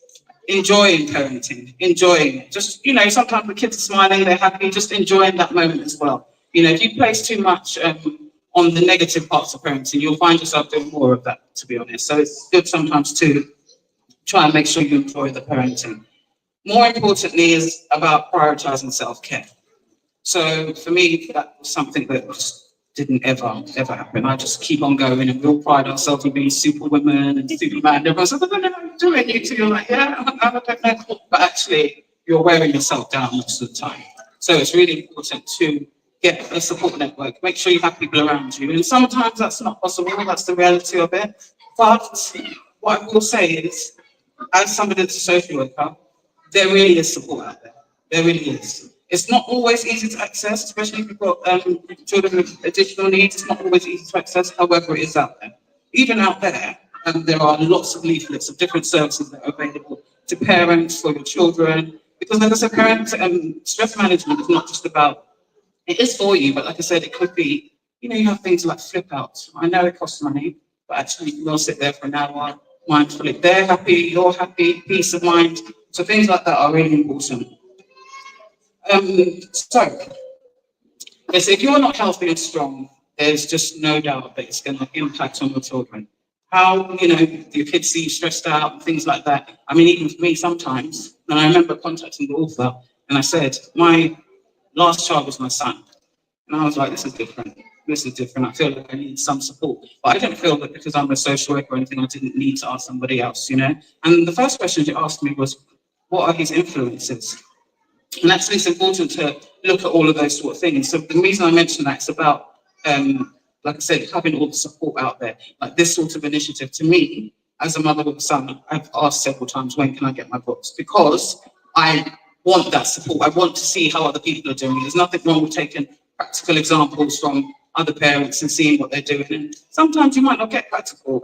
enjoying parenting, enjoying it. Just, sometimes the kids are smiling, they're happy, just enjoying that moment as well. If you place too much on the negative parts of parenting, you'll find yourself doing more of that, to be honest. So it's good sometimes to try and make sure you enjoy the parenting. More importantly is about prioritizing self-care. So for me, that was something that just didn't ever happen. I just keep on going, and we all pride ourselves on being superwomen and superman. Everyone says, "I don't know how to do it." You two, you're like, "Yeah, I don't know." But actually, you're wearing yourself down most of the time. So it's really important to get a support network. Make sure you have people around you. And sometimes that's not possible. That's the reality of it. But what I will say is, as somebody that's a social worker, there really is support out there. There really is. It's not always easy to access, especially if you've got children with additional needs. It's not always easy to access, however, it is out there. Even out there, there are lots of leaflets of different services that are available to parents, for your children. Because like I said, stress management is not just about, it is for you, but like I said, it could be, you have things like flip outs. I know it costs money, but actually you will sit there for an hour, mindfully. They're happy, you're happy, peace of mind. So things like that are really important. So, yes, if you're not healthy and strong, there's just no doubt that it's going to impact on your children. How, your kids see you stressed out and things like that. I mean, even for me sometimes, and I remember contacting the author, and I said, my last child was my son. And I was like, this is different. This is different. I feel like I need some support. But I didn't feel that because I'm a social worker or anything, I didn't need to ask somebody else, And the first question she asked me was, what are his influences? And actually, it's important to look at all of those sort of things. So the reason I mention that is about, like I said, having all the support out there. Like this sort of initiative, to me, as a mother with a son, I've asked several times, when can I get my books? Because I want that support. I want to see how other people are doing it. There's nothing wrong with taking practical examples from other parents and seeing what they're doing. And sometimes you might not get practical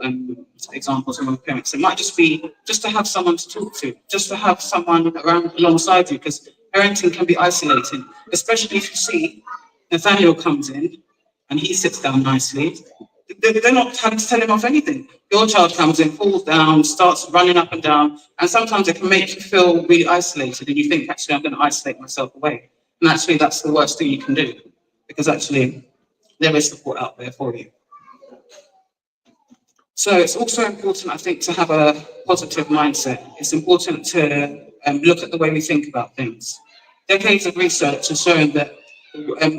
examples from other parents. It might just be just to have someone to talk to, just to have someone around alongside you, because parenting can be isolating, especially if you see Nathaniel comes in and he sits down nicely. They're not having to tell him off anything. Your child comes in, falls down, starts running up and down, and sometimes it can make you feel really isolated, and you think, actually, I'm going to isolate myself away. And actually, that's the worst thing you can do, because actually, there is support out there for you. So it's also important, I think, to have a positive mindset. It's important to look at the way we think about things. Decades of research has shown that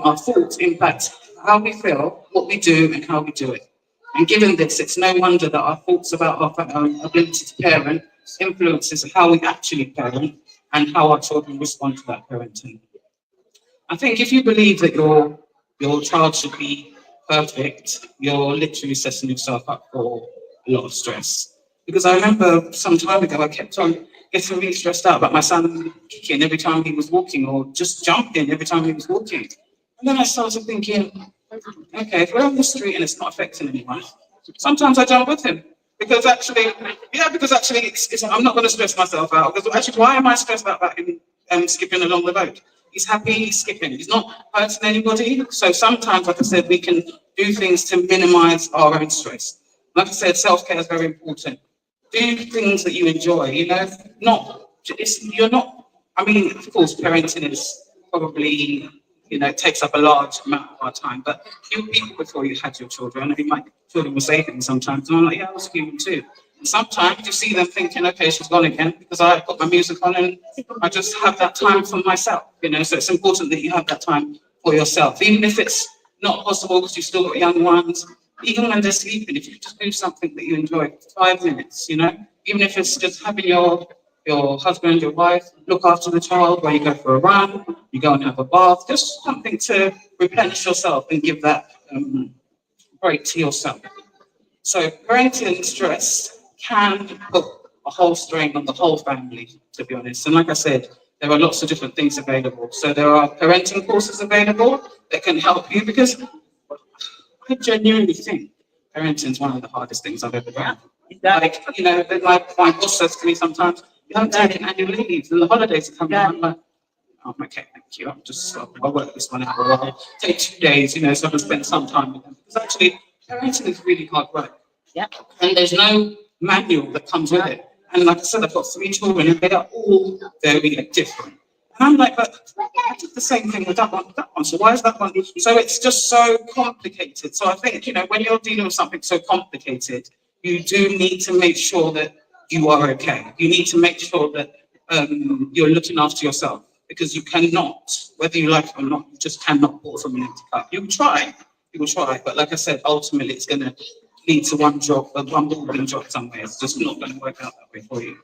our thoughts impact how we feel, what we do, and how we do it. And given this, it's no wonder that our thoughts about our ability to parent influences how we actually parent and how our children respond to that parenting. I think if you believe that your child should be perfect, you're literally setting yourself up for a lot of stress. Because I remember some time ago, I kept on getting really stressed out about my son kicking every time he was walking, or just jumping every time he was walking. And then I started thinking, okay, if we're on the street and it's not affecting anyone, sometimes I jump with him. Because actually, I'm not going to stress myself out. Because actually, why am I stressed out about him skipping along the road? He's happy, he's skipping. He's not hurting anybody. So sometimes, like I said, we can do things to minimize our own stress. Like I said, self-care is very important. Do things that you enjoy, I mean, of course, parenting is probably, takes up a large amount of our time, but you were people before you had your children. I mean, my children were saving sometimes, and I'm like, yeah, I was human too. And sometimes you see them thinking, okay, she's gone again, because I put my music on and I just have that time for myself, so it's important that you have that time for yourself, even if it's not possible because you've still got young ones. Even when they're sleeping, if you just do something that you enjoy, 5 minutes, even if it's just having your husband, your wife look after the child, where you go for a run, you go and have a bath, just something to replenish yourself and give that break to yourself. So parenting stress can put a whole strain on the whole family, to be honest. And like I said, there are lots of different things available. So there are parenting courses available that can help you, because I genuinely think parenting is one of the hardest things I've ever done. Like, my boss says to me sometimes, you haven't taken annual leave, and the holidays are coming. I'm like, oh, okay, thank you. I'll work this one out. Or I'll take 2 days, so I can spend some time with them. Because actually, parenting is really hard work. Yeah. And there's no manual that comes with it. And like I said, I've got 3 children, and they are all very different. And I'm like, but I did the same thing with that one, so why is that one? So it's just so complicated. So I think, when you're dealing with something so complicated, you do need to make sure that you are okay. You need to make sure that you're looking after yourself, because you cannot, whether you like it or not, you just cannot pour from an empty cup. You will try, but like I said, ultimately it's going to lead to one boarding job somewhere. It's just not going to work out that way for you.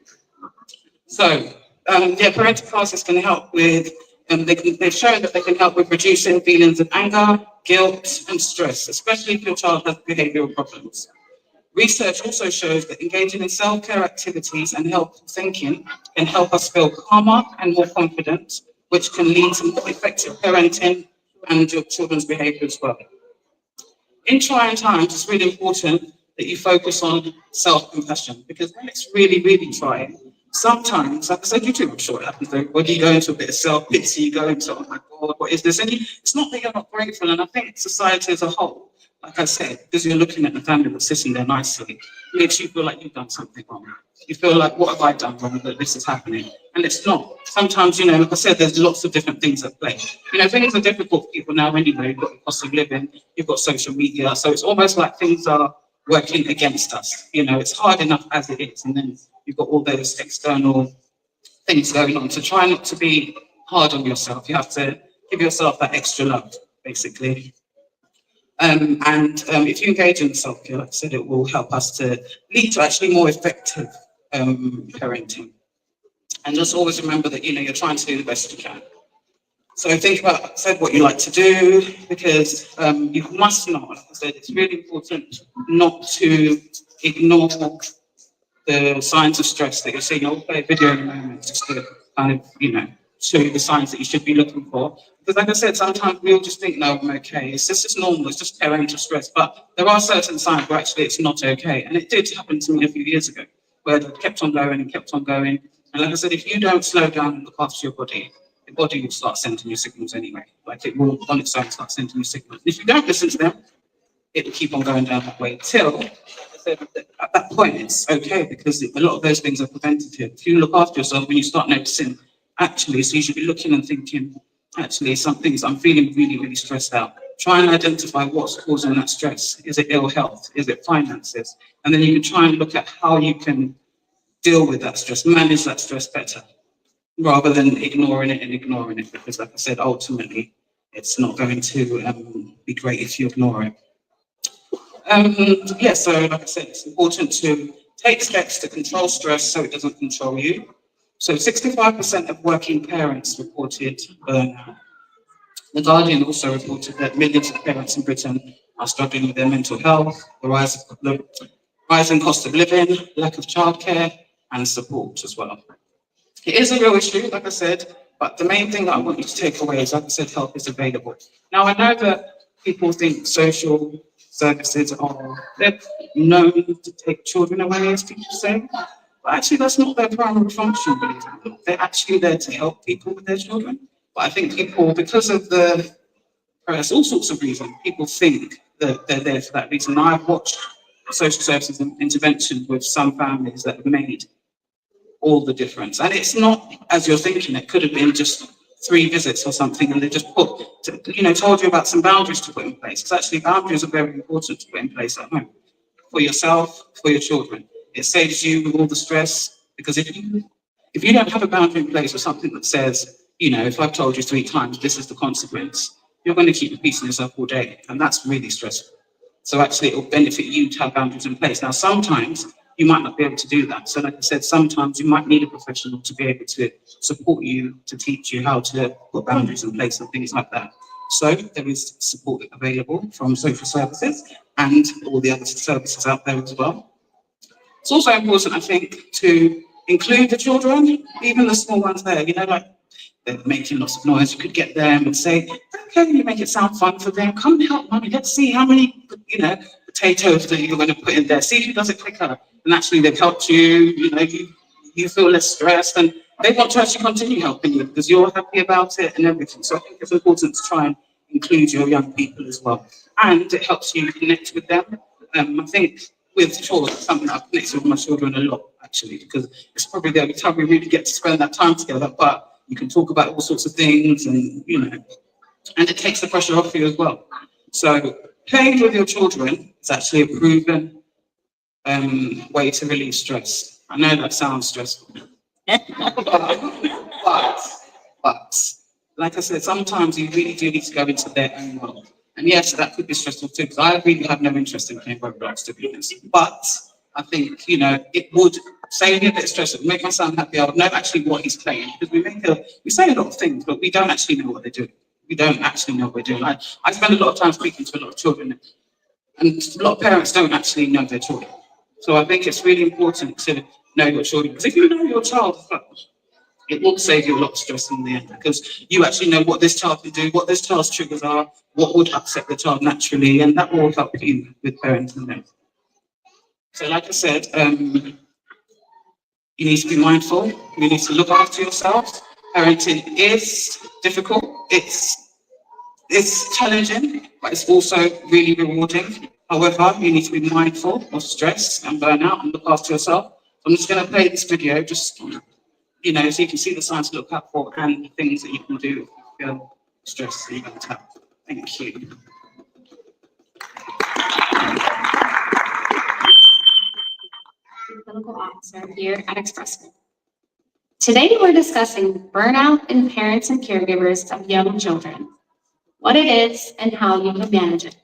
So, parental classes can help with, they've shown that they can help with reducing feelings of anger, guilt, and stress, especially if your child has behavioural problems. Research also shows that engaging in self-care activities and helpful thinking can help us feel calmer and more confident, which can lead to more effective parenting and your children's behaviour as well. In trying times, it's really important that you focus on self-compassion, because when it's really, really trying, sometimes, like I said, you do, I'm sure it happens, when you go into a bit of self-pity, you go into, oh my God, what is this? And it's not that you're not grateful, and I think society as a whole, like I said, because you're looking at the family that's sitting there nicely, makes you feel like you've done something wrong. You feel like, what have I done wrong that this is happening? And it's not. Sometimes, like I said, there's lots of different things at play. Things are difficult for people now anyway. You've got the cost of living, you've got social media, so it's almost like things are working against us. It's hard enough as it is, and then you've got all those external things going on. So try not to be hard on yourself. You have to give yourself that extra love, basically. If you engage in self-care, like I said, it will help us to lead to actually more effective parenting. And just always remember that, you're trying to do the best you can. So think about, like I said, what you like to do, because you must not, like I said, it's really important not to ignore the signs of stress that you're seeing. I'll play a video in a moment just to kind of, show you the signs that you should be looking for. Because like I said, sometimes we all just think, no, I'm okay. It's just normal, it's just parental stress. But there are certain signs where actually it's not okay. And it did happen to me a few years ago, where it kept on going and kept on going. And like I said, if you don't slow down and look after your body, the body will start sending you signals anyway. Like it will on its own start sending you signals. If you don't listen to them, it will keep on going down that way till, like I said, at that point it's okay, because a lot of those things are preventative. If you look after yourself, when you start noticing, actually, so you should be looking and thinking, actually, some things I'm feeling really, really stressed out. Try and identify what's causing that stress. Is it ill health? Is it finances? And then you can try and look at how you can deal with that stress, manage that stress better, rather than ignoring it, because like I said, ultimately, it's not going to be great if you ignore it. So like I said, it's important to take steps to control stress so it doesn't control you. So 65% of working parents reported burnout. The Guardian also reported that millions of parents in Britain are struggling with their mental health, the rising cost of living, lack of childcare, and support as well. It is a real issue, like I said, but the main thing that I want you to take away is, like I said, help is available. Now, I know that people think social services they're known to take children away, as people say. But actually, that's not their primary function, believe it or not. They're actually there to help people with their children. But I think people, because of there's all sorts of reasons, people think that they're there for that reason. I've watched social services intervention with some families that have made all the difference. And it's not as you're thinking. It could have been just 3 visits or something, and they just told you about some boundaries to put in place. Because actually, boundaries are very important to put in place at home for yourself, for your children. It saves you all the stress, because if you don't have a boundary in place or something that says, if I've told you 3 times, this is the consequence, you're going to keep repeating yourself all day, and that's really stressful. So actually, it will benefit you to have boundaries in place. Now, sometimes you might not be able to do that. So like I said, sometimes you might need a professional to be able to support you, to teach you how to put boundaries in place and things like that. So there is support available from social services and all the other services out there as well. It's also important, I think, to include the children, even the small ones there, like they're making lots of noise. You could get them and say, okay, you make it sound fun for them. Come and help mommy. Let's see how many, potatoes that you're going to put in there. See who does it quicker. And actually they've helped you, you feel less stressed, and they want to actually continue helping you because you're happy about it and everything. So I think it's important to try and include your young people as well. And it helps you connect with them. I think with children, it's something I've connected with my children a lot, actually, because it's probably the only time we really get to spend that time together. But you can talk about all sorts of things, and and it takes the pressure off you as well. So playing with your children is actually a proven way to relieve stress. I know that sounds stressful. but, like I said, sometimes you really do need to go into their own world. And yes, that could be stressful too, because I really have no interest in playing Roblox, to be honest. But I think, you know, it would say a bit stressful, make my son happy. I would know actually what he's playing, because we say a lot of things, but we don't actually know what they're doing. We don't actually know what we're doing. I spend a lot of time speaking to a lot of children, and a lot of parents don't actually know their children. So I think it's really important to know your children, because if you know your child first, it will save you a lot of stress in the end, because you actually know what this child can do, what this child's triggers are, what would upset the child naturally, and that will help you with parenting. So like I said, you need to be mindful, you need to look after yourself. Parenting is difficult, it's challenging, but it's also really rewarding. However, you need to be mindful of stress and burnout and look after yourself. So I'm just going to play this video, just, you know, so you can see the signs to look out for and the things that you can do if you feel stressed and burnt out. Thank you. Clinical officer here at Expressway. Today we're discussing burnout in parents and caregivers of young children, what it is and how you can manage it.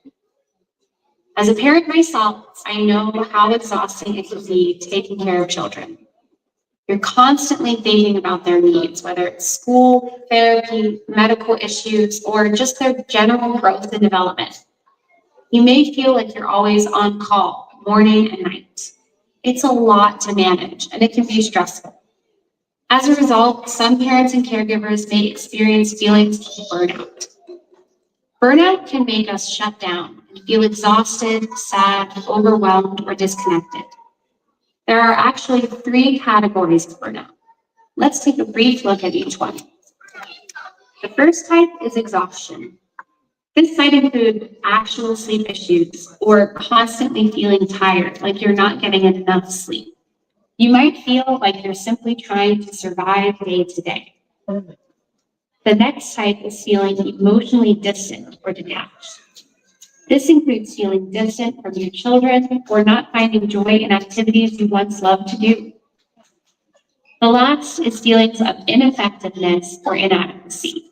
As a parent myself, I know how exhausting it can be taking care of children. You're constantly thinking about their needs, whether it's school, therapy, medical issues, or just their general growth and development. You may feel like you're always on call, morning and night. It's a lot to manage, and it can be stressful. As a result, some parents and caregivers may experience feelings of burnout. Burnout can make us shut down and feel exhausted, sad, overwhelmed, or disconnected. There are actually 3 categories of burnout. Let's take a brief look at each one. The first type is exhaustion. This might include actual sleep issues or constantly feeling tired, like you're not getting enough sleep. You might feel like you're simply trying to survive day to day. The next type is feeling emotionally distant or detached. This includes feeling distant from your children or not finding joy in activities you once loved to do. The last is feelings of ineffectiveness or inadequacy.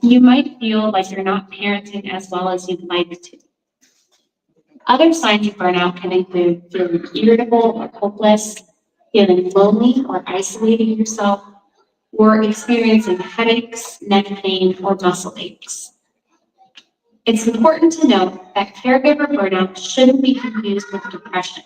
You might feel like you're not parenting as well as you'd like to. Other signs of burnout can include feeling irritable or hopeless, feeling lonely or isolating yourself, or experiencing headaches, neck pain, or muscle aches. It's important to note that caregiver burnout shouldn't be confused with depression.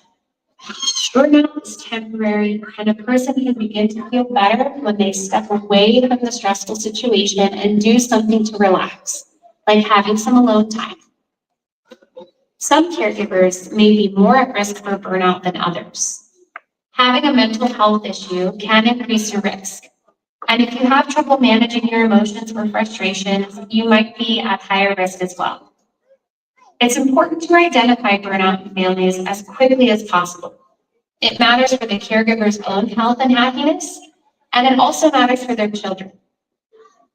Burnout is temporary, and a person can begin to feel better when they step away from the stressful situation and do something to relax, like having some alone time. Some caregivers may be more at risk for burnout than others. Having a mental health issue can increase your risk. And if you have trouble managing your emotions or frustrations, you might be at higher risk as well. It's important to identify burnout in families as quickly as possible. It matters for the caregiver's own health and happiness, and it also matters for their children.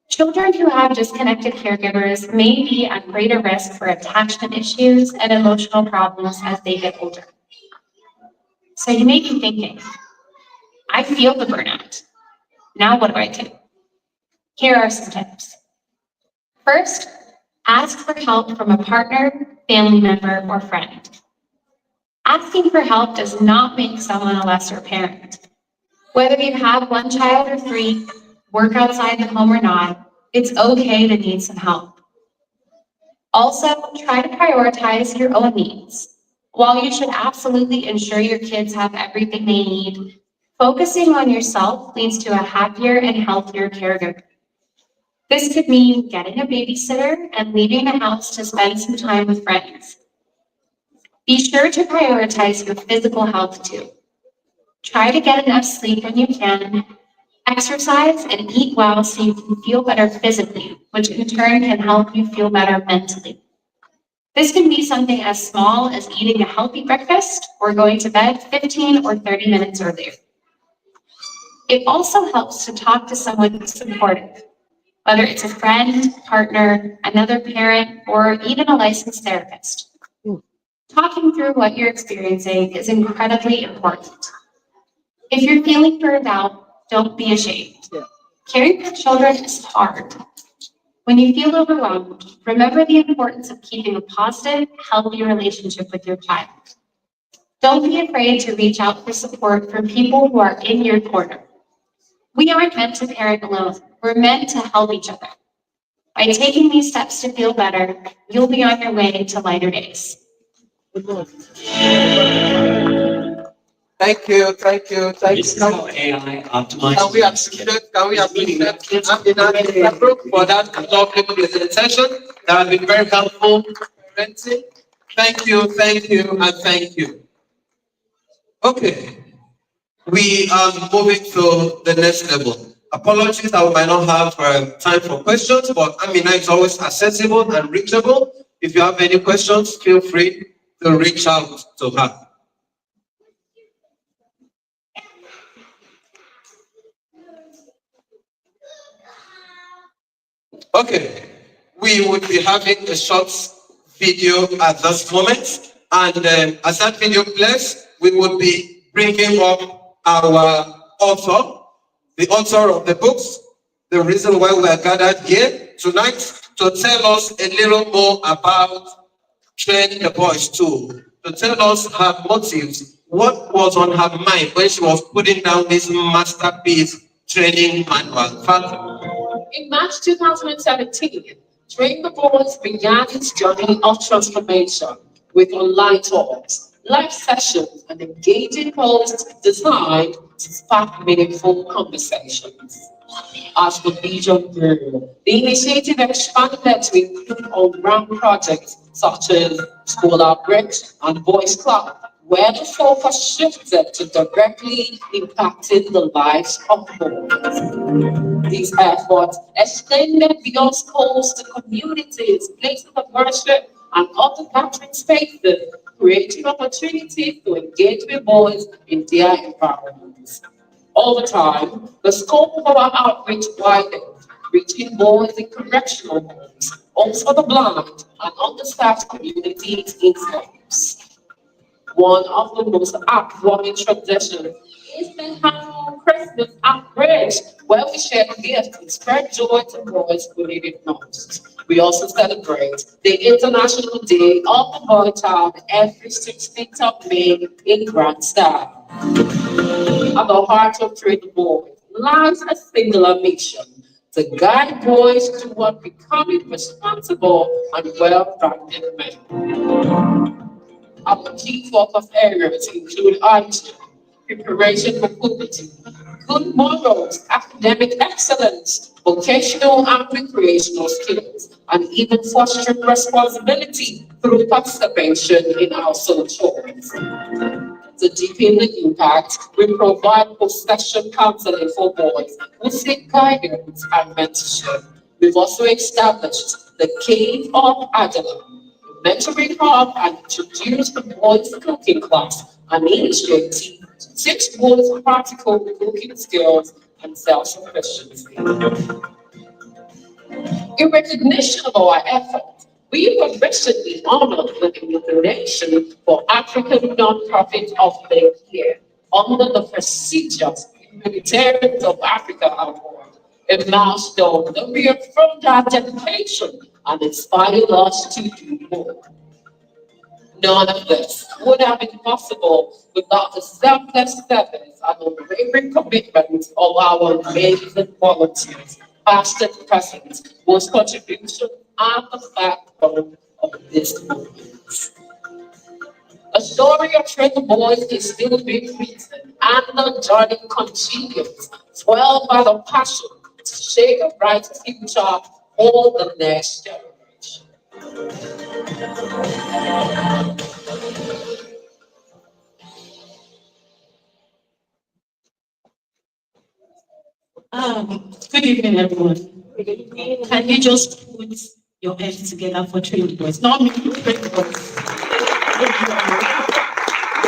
Children who have disconnected caregivers may be at greater risk for attachment issues and emotional problems as they get older. So you may be thinking, I feel the burnout. Now what do I do? Here are some tips. First, ask for help from a partner, family member, or friend. Asking for help does not make someone a lesser parent. Whether you have 1 child or 3, work outside the home or not, it's okay to need some help. Also, try to prioritize your own needs. While you should absolutely ensure your kids have everything they need, focusing on yourself leads to a happier and healthier caregiver. This could mean getting a babysitter and leaving the house to spend some time with friends. Be sure to prioritize your physical health too. Try to get enough sleep when you can, exercise and eat well so you can feel better physically, which in turn can help you feel better mentally. This can be something as small as eating a healthy breakfast or going to bed 15 or 30 minutes earlier. It also helps to talk to someone who's supportive, whether it's a friend, partner, another parent, or even a licensed therapist. Talking through what you're experiencing is incredibly important. If you're feeling burned out, don't be ashamed. Caring for children is hard. When you feel overwhelmed, remember the importance of keeping a positive, healthy relationship with your child. Don't be afraid to reach out for support from people who are in your corner. We aren't meant to parent alone. We're meant to help each other. By taking these steps to feel better, you'll be on your way to lighter days. Thank you, thank you, thank This is you. how AI optimizes. Can we appreciate Amina and Sabro for that lovely presentation? That has been very helpful. Parenting. Thank you, and thank you. Okay, we are moving to the next level. Apologies that we might not have time for questions, but Amina is always accessible and reachable. If you have any questions, feel free to reach out to her. Okay, we would be having a short video at this moment, and as that video plays, we would be bringing up our author, the author of the books, the reason why we are gathered here tonight, to tell us a little more about Training the Boys too, to tell us her motives, what was on her mind when she was putting down this masterpiece training manual. In March 2017, Train the Boys began its journey of transformation with online talks, live sessions, and engaging posts designed to spark meaningful conversations. As the vision grew, the initiative expanded to include all-round projects such as School Outreach and Boys Club, where the focus shifted to directly impacting the lives of boys. These efforts extended beyond schools to communities, places of worship, and other gathering spaces, creating opportunities to engage with boys in their environments. Over time, the scope of our outreach widened, reaching boys in correctional homes, homes for the blind, and understaffed communities in schools. One of the most heartwarming traditions is the annual Christmas outreach, where we share gifts and spread joy to boys who need it most. We also celebrate the International Day of the Boy Child every 16th of May in grand style. At the heart of Train the Boys lies a singular mission: to guide boys toward becoming responsible and well-rounded men. Our key focus areas include hygiene, preparation for puberty, good morals, academic excellence, vocational and recreational skills, and even fostering responsibility through participation in household chores. To deepen the impact, we provide post-session counseling for boys who seek guidance and mentorship. We've also established the Cave of Adela, mentoring hub, and introduced the boys cooking class, an initiative to teach boys practical cooking skills and self-sufficiency. In recognition of our efforts, we were recently honored with the nomination for African Nonprofit of the Year under the prestigious Humanitarians of Africa Award, a milestone that reaffirmed our dedication and inspired us to do more. None of this would have been possible without the selfless service and unwavering commitment of our amazing volunteers, past and present, whose contribution are the backbone of this movement. The story of Train the Boys is still being written, and the journey continues, fueled by the passion to shape a bright future for the next generation. Good evening, everyone. Can you just put your hands together for Train the Boys? Not me, Train the Boys.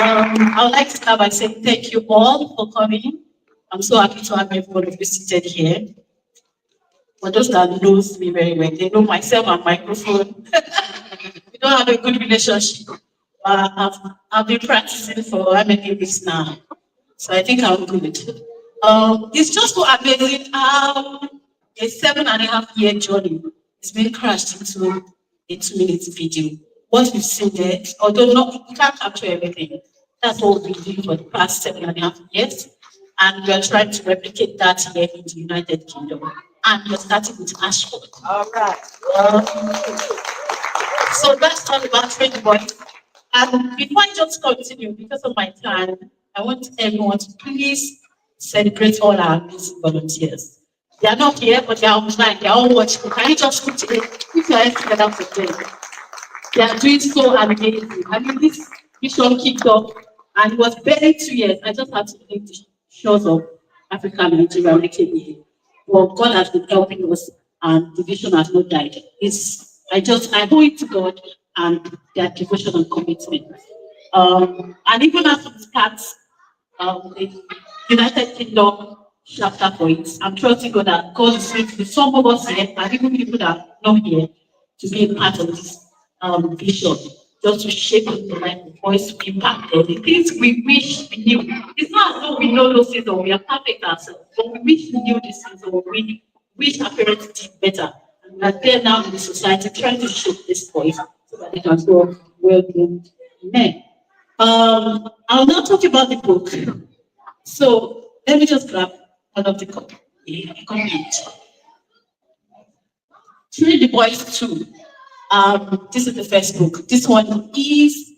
I would like to start by saying thank you all for coming. I'm so happy to have everyone visited here. For those that knows me very well, they know myself and microphone. We don't have a good relationship. I've been practicing for how many weeks now? So I think I'm good. It's just so amazing how a 7.5 year journey is being crashed into a 2 minute video. What we've seen there, although not, we can't capture everything, that's what we've been doing for the past 7.5 years. And we are trying to replicate that here in the United Kingdom. And we're starting with Ashford. All right. So that's all about Trade Voice. And before I just continue, because of my time, I want everyone to please celebrate all our amazing volunteers. They are not here, but they are online. They are all watching. Can you just put your hands together for them? They are doing so amazing. I mean, this mission kicked off and it was barely 2 years. I just had to leave the shores of Africa and Nigeria when I came here. Well, God has been helping us and the vision has not died. I owe it to God and their devotion and commitment. And even as we start the United Kingdom chapter for it, I'm trusting God that God is going to be some of us here and even people that are not here to be a part of this vision, just to shape the life of voice, to impact the things we wish we knew. It's not as though we know those things or we are perfect ourselves, but we wish we knew these things or we wish our parents did better. And we are there now in the society trying to shape this voice so that they can grow well-being men. I'll now talk about the book. So let me just grab one of the copy. Train the Boys 2. This is the first book. This one is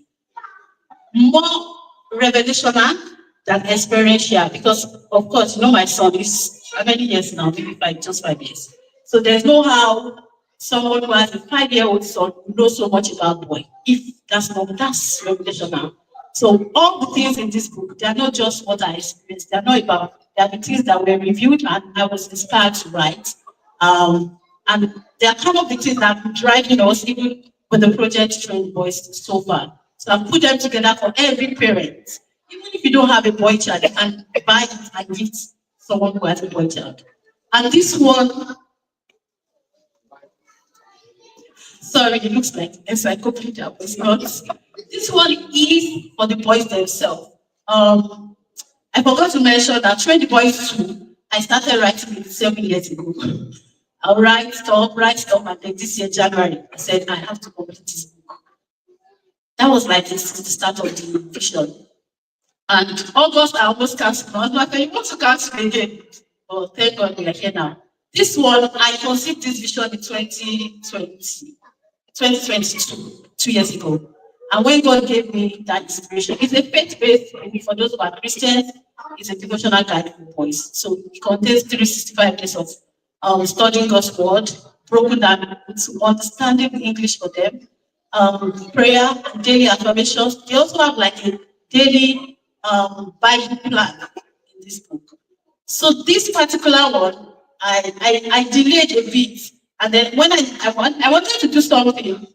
more revelational than experiential because, of course, you know my son is how many years now? Maybe just 5 years. So there's no how someone who has a 5-year-old son knows so much about boy. If that's revelational. So all the things in this book, they are not just what I experienced. They are not about. They are the things that were reviewed and I was inspired to write. And they are kind of the things that have been driving us even with the project Train Boys so far. So I've put them together for every parent. Even if you don't have a boy child, you can buy it and give someone who has a boy child. And this one, sorry, it looks like encyclopedia, but it's not. This one is for the boys themselves. I forgot to mention that Train the Boys 2, I started writing it 7 years ago. I'll write stuff, and then this year, January, I said, I have to complete this book. That was like the start of the vision. And August, I almost canceled. I was like, you want to cancel again? Oh, thank God we are here now. This one, I conceived this vision in 2022, 2 years ago. And when God gave me that inspiration, it's a faith-based, for those who are Christians, it's a devotional guide for boys. So it contains 365 days of studying God's word, broken down to understanding English for them, prayer and daily affirmations. They also have like a daily Bible plan in this book. So this particular one, I delayed a bit, and then when I wanted to do something,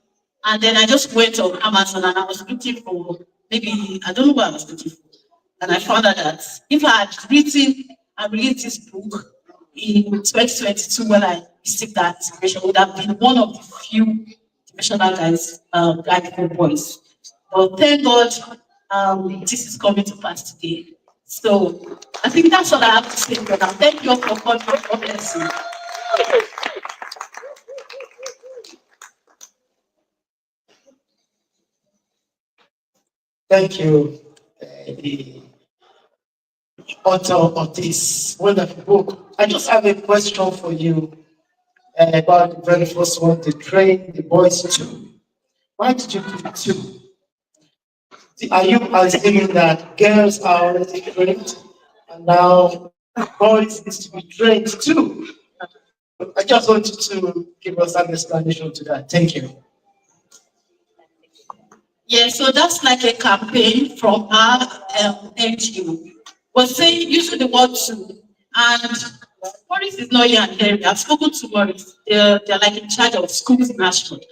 and then I just went on Amazon and I was looking for maybe I don't know what I was looking for, and I found out that if I had written and released this book in 2022 when I received that inspiration, would have been one of the few devotional guys guide for boys. But thank God, this is coming to pass today. So I think that's all I have to say for now. Thank you all for coming. God bless you. Thank you, the author of this wonderful book. I just have a question for you about the very first one, the Train the Boys 2. Why did you pick 2? Are you assuming that girls are already trained and now boys need to be trained too? I just want you to give us an explanation to that. Thank you. Yeah, so that's like a campaign from our NGO. We're saying using the word to, and Maurice is not here and here. I've spoken to Maurice. They're like in charge of schools in Ashford.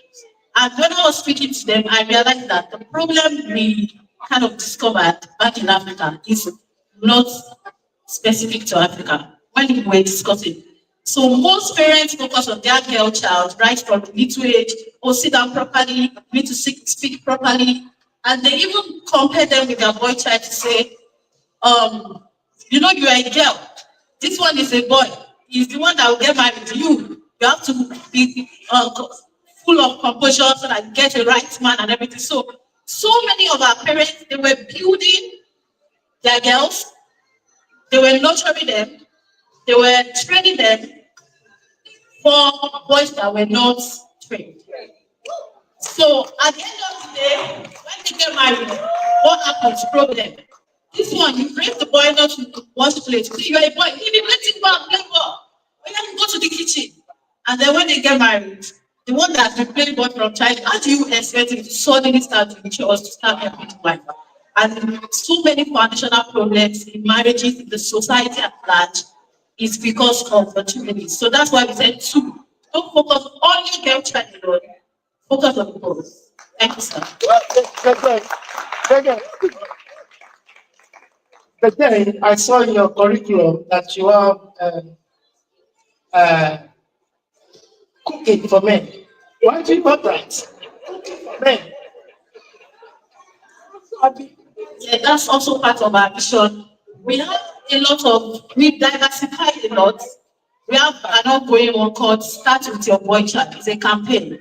And when I was speaking to them, I realized that the problem we kind of discovered back in Africa is not specific to Africa. When we were discussing, so most parents focus on their girl child right from the little age, or sit down properly, need to speak properly, and they even compare them with their boy child to say, You know you are a girl. This one is a boy. He's the one that will get married to you. You have to be full of composure so that you get a right man and everything. So many of our parents, they were building their girls, they were nurturing them, they were training them for boys that were not trained. So at the end of the day, when they get married, what happens? Problem. This one, you raise the boy not to wash plates. So you're a boy, leave him, let him go and play ball. When you go to the kitchen. And then when they get married, the one that's been playing ball from child, how do you expect him to suddenly start doing chores to start helping the wife? And so many foundational problems in marriages, in the society at large, is because of the too many. So that's why we said two. Don't focus on your girl child alone. Focus on the both. Thank you, sir. But then I saw in your curriculum that you have cooking for men. Why do you want that? Cooking for men. Yeah, that's also part of our mission. We have a lot of, we diversify a lot. We have an ongoing one called Start With Your Boy Child. It's a campaign.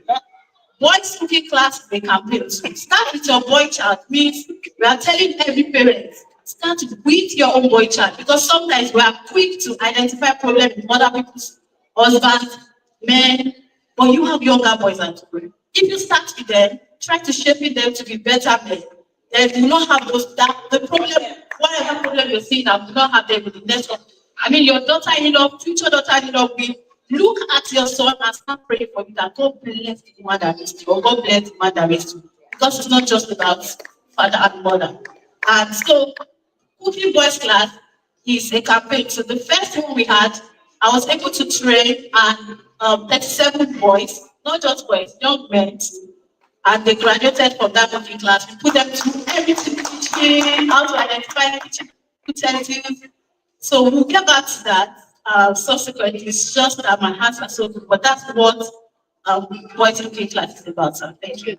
Boys cooking class is a campaign. So start with your boy child means we are telling every parent, start with your own boy child, because sometimes we are quick to identify problems with other people's husbands, men, but you have younger boys at home. If you start with them, try to shape them to be better men, then you will not have the problem, whatever problem you're seeing, I will not have them with the next one. I mean, your daughter-in-law, future daughter-in-law will look at your son and start praying for you that God bless the woman that raised you, or God bless the man that raised you. Because it's not just about father and mother. And so, Cooking Boys class is a campaign. So the first one we had, I was able to train 37 boys, not just boys, young men. And they graduated from that cooking class. We put them through everything, teaching how to identify kitchen utensils. So we'll get back to that subsequently. It's just that my hands are so good, but that's what Boys Cooking class is about. So thank you.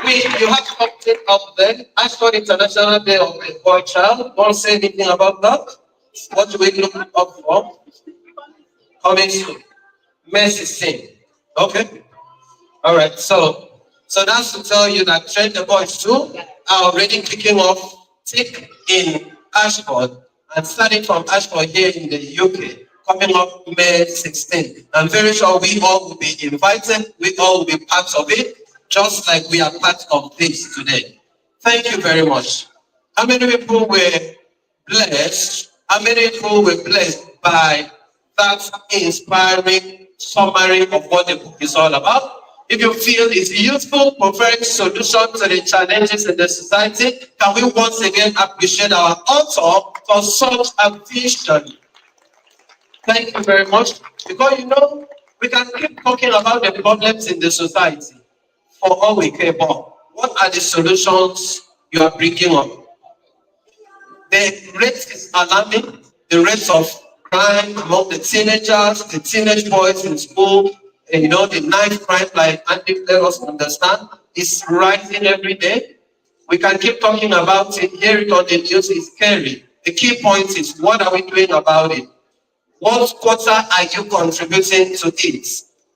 You have something up there. Ashford International Day of a Boy Child. Want to say anything about that? What do we look up for? Coming soon. Mercy Sing. Okay. All right. So that's to tell you that Train the Boys too are already kicking off tick in Ashford and starting from Ashford here in the UK. Coming up May 16th. I'm very sure we all will be invited. We all will be part of it, just like we are part of this today. Thank you very much. How many people were blessed? How many people were blessed by that inspiring summary of what the book is all about? If you feel it's useful, preferring solutions to the challenges in the society, can we once again appreciate our author for such a vision? Thank you very much. Because we can keep talking about the problems in the society for all we care about. What are the solutions you are bringing up? The rate is alarming. The rates of crime among the teenagers, the teenage boys in school, the knife crime, like Andy let us understand, is rising every day. We can keep talking about it. Hear it on the news, it's scary. The key point is, what are we doing about it? What quarter are you contributing to it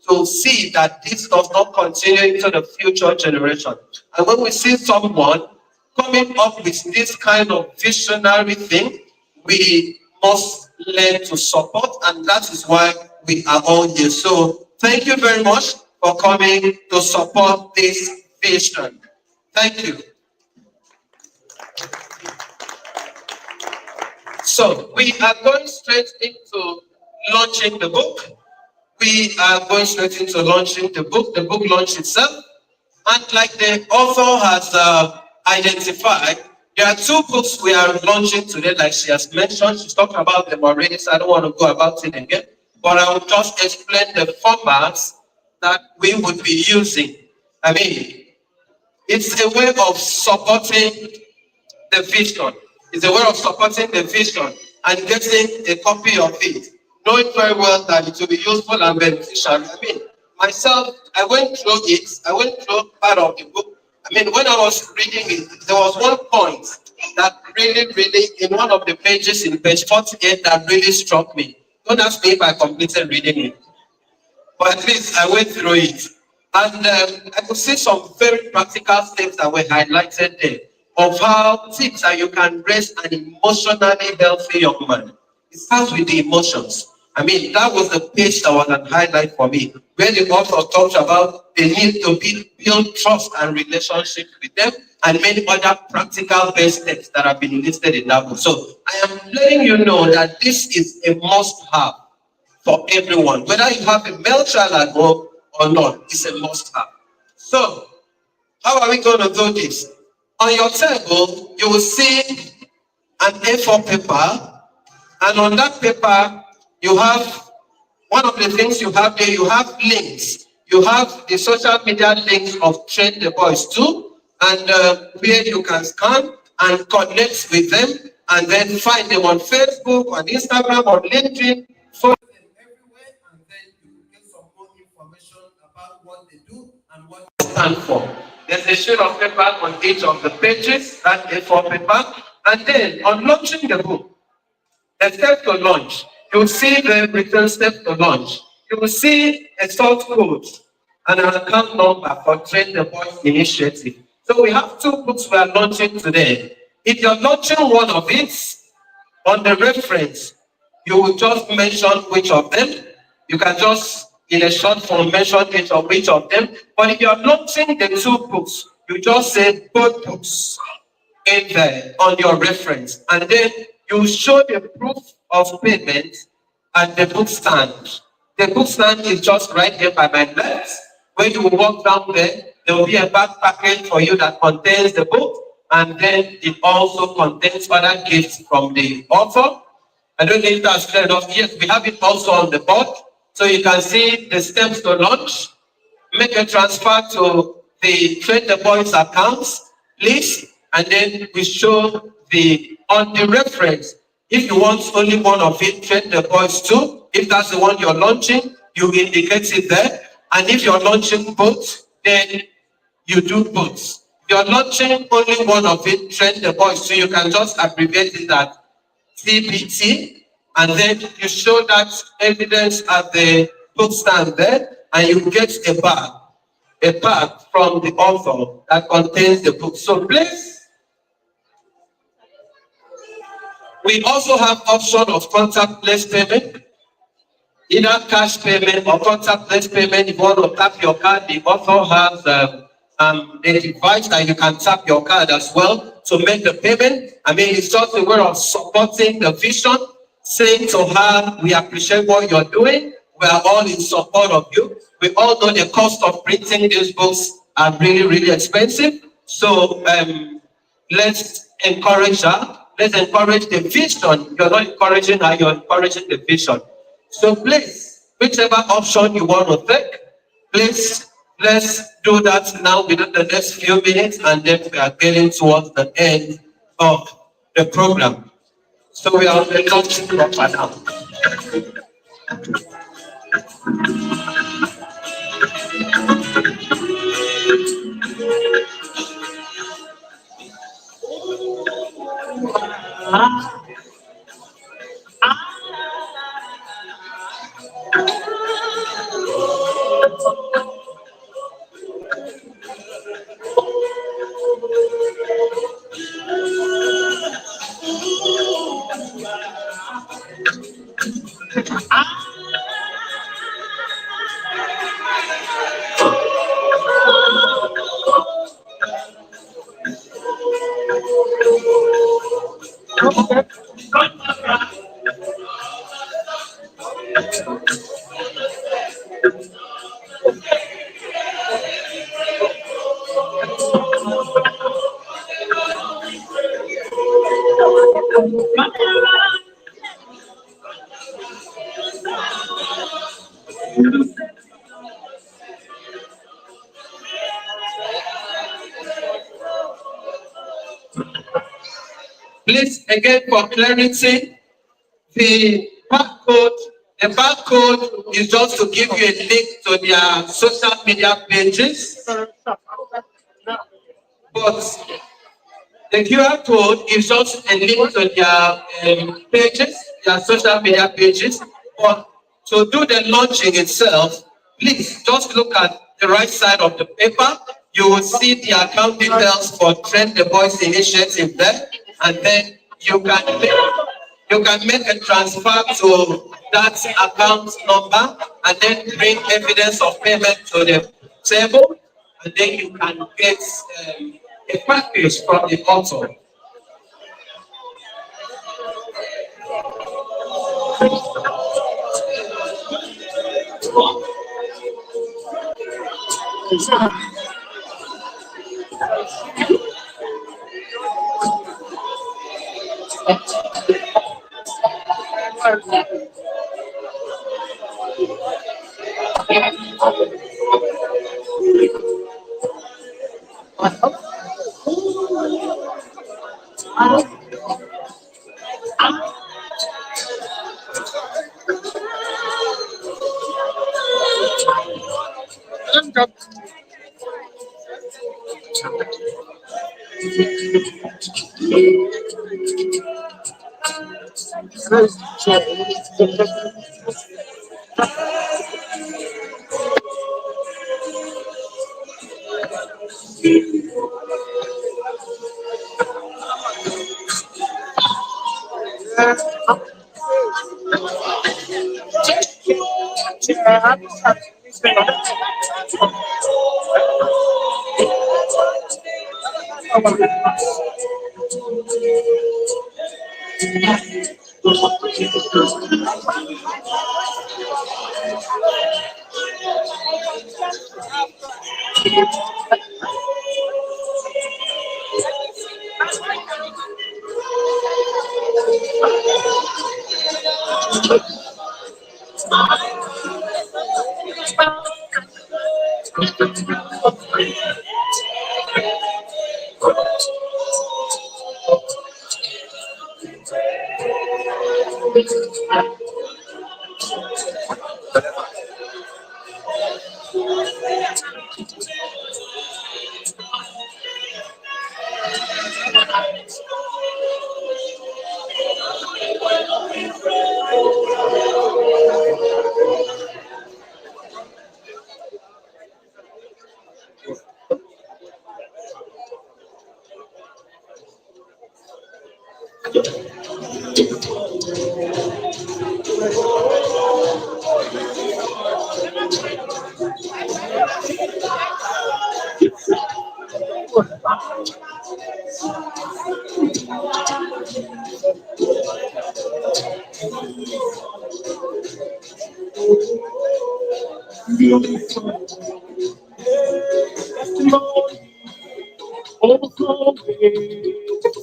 to see that this does not continue into the future generation? And when we see someone coming up with this kind of visionary thing, we must learn to support, and that is why we are all here. So thank you very much for coming to support this vision. Thank you. So we are going straight into launching the book. We are going straight into launching the book launch itself. And like the author has identified, there are two books we are launching today, like she has mentioned. She's talked about them already, so I don't want to go about it again. But I will just explain the formats that we would be using. I mean, it's a way of supporting the vision. It's a way of supporting the vision and getting a copy of it, knowing very well that it will be useful and beneficial. I mean, myself, I went through it. I went through part of the book. I mean, when I was reading it, there was one point that really, in one of the pages in page 48 that really struck me. Don't ask me if I completed reading it, but at least I went through it. And I could see some very practical things that were highlighted there of how tips that you can raise an emotionally healthy young man. It starts with the emotions. I mean, that was the page that was a highlight for me, where the author talks about the need to build trust and relationship with them, and many other practical based steps that have been listed in that book. So I am letting you know that this is a must-have for everyone. Whether you have a male child at home or not, it's a must-have. So, how are we going to do this? On your table, you will see an A4 paper, and on that paper, you have one of the things you have there, you have links. You have the social media links of Train the Boys too, and where you can scan and connect with them, and then find them on Facebook, on Instagram, on LinkedIn. Follow them everywhere, and then you will get some more information about what they do and what they stand for. There's a sheet of paper on each of the pages, that A4 paper, and then on launching the book, the step to launch, you will see the written step to launch. You will see a source code and an account number for Train the Boys initiative. So we have 2 books we are launching today. If you're launching one of it, on the reference, you will just mention which of them. You can just, in a short form, mention which of them. But if you're launching the 2 books, you just say both books in there on your reference, and then you show the proof of payment at the book stand. The book stand is just right there by my left. When you walk down there, there will be a back package for you that contains the book, and then it also contains other gifts from the author. I don't know if that's clear enough. Yes, we have it also on the board, so you can see the steps to launch. Make a transfer to the Train the Boys accounts, please, and then we show on the reference. If you want only one of it, Train the Boys too. If that's the one you're launching, you indicate it there. And if you're launching both, then you do both. If you're launching only one of it, Train the Boys too, you can just abbreviate it at TBT, and then you show that evidence at the book stand there, and you get a bag from the author that contains the book. So please, we also have option of contactless payment, either cash payment or contactless payment. If you want to tap your card, the author has a device that you can tap your card as well to make the payment. I mean, it's just a way of supporting the vision, saying to her, we appreciate what you're doing. We are all in support of you. We all know the cost of printing these books are really expensive. So let's encourage her. Let's encourage the vision. You're not encouraging her, you're encouraging the vision. So please, whichever option you want to take, please, let's do that now within the next few minutes, and then we are getting towards the end of the program. So we are on the launching proper now. Please, again, for clarity, the barcode is just to give you a link to their social media pages. But the QR code is just a link to their pages, their social media pages. But to do the launching itself, please just look at the right side of the paper. You will see the account details for Train the Boys Initiative there, and then you can make a transfer to that account number and then bring evidence of payment to the table, and then you can get a package from the author.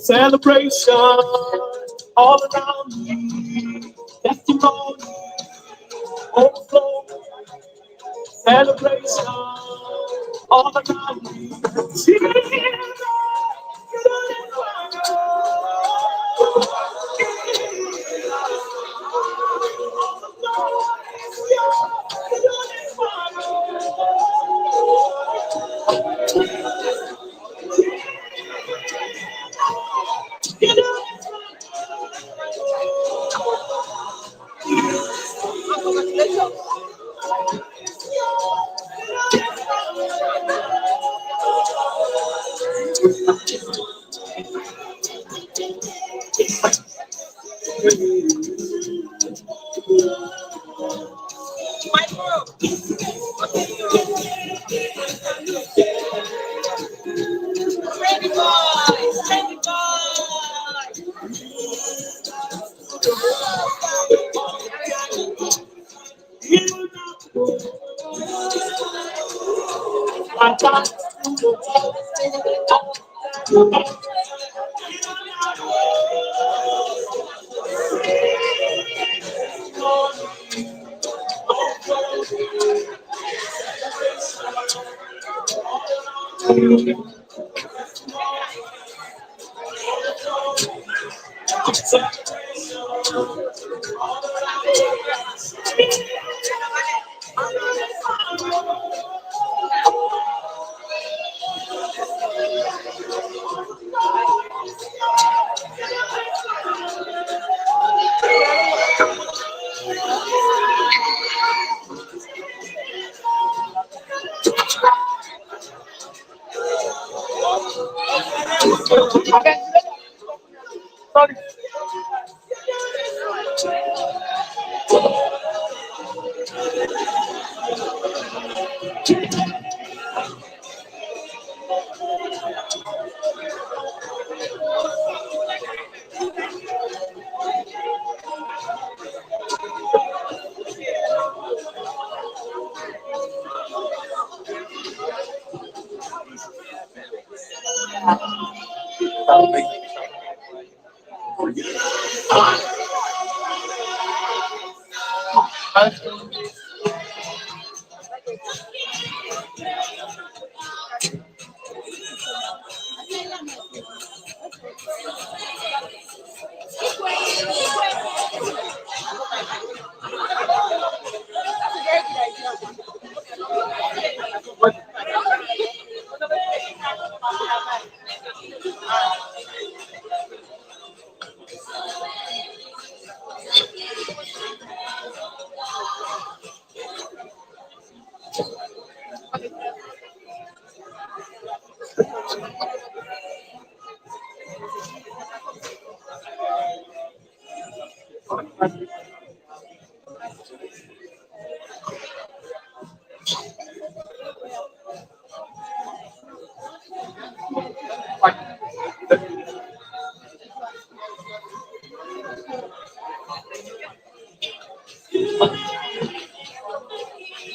Celebration all around me. Testimony, overflow. Celebration all around me.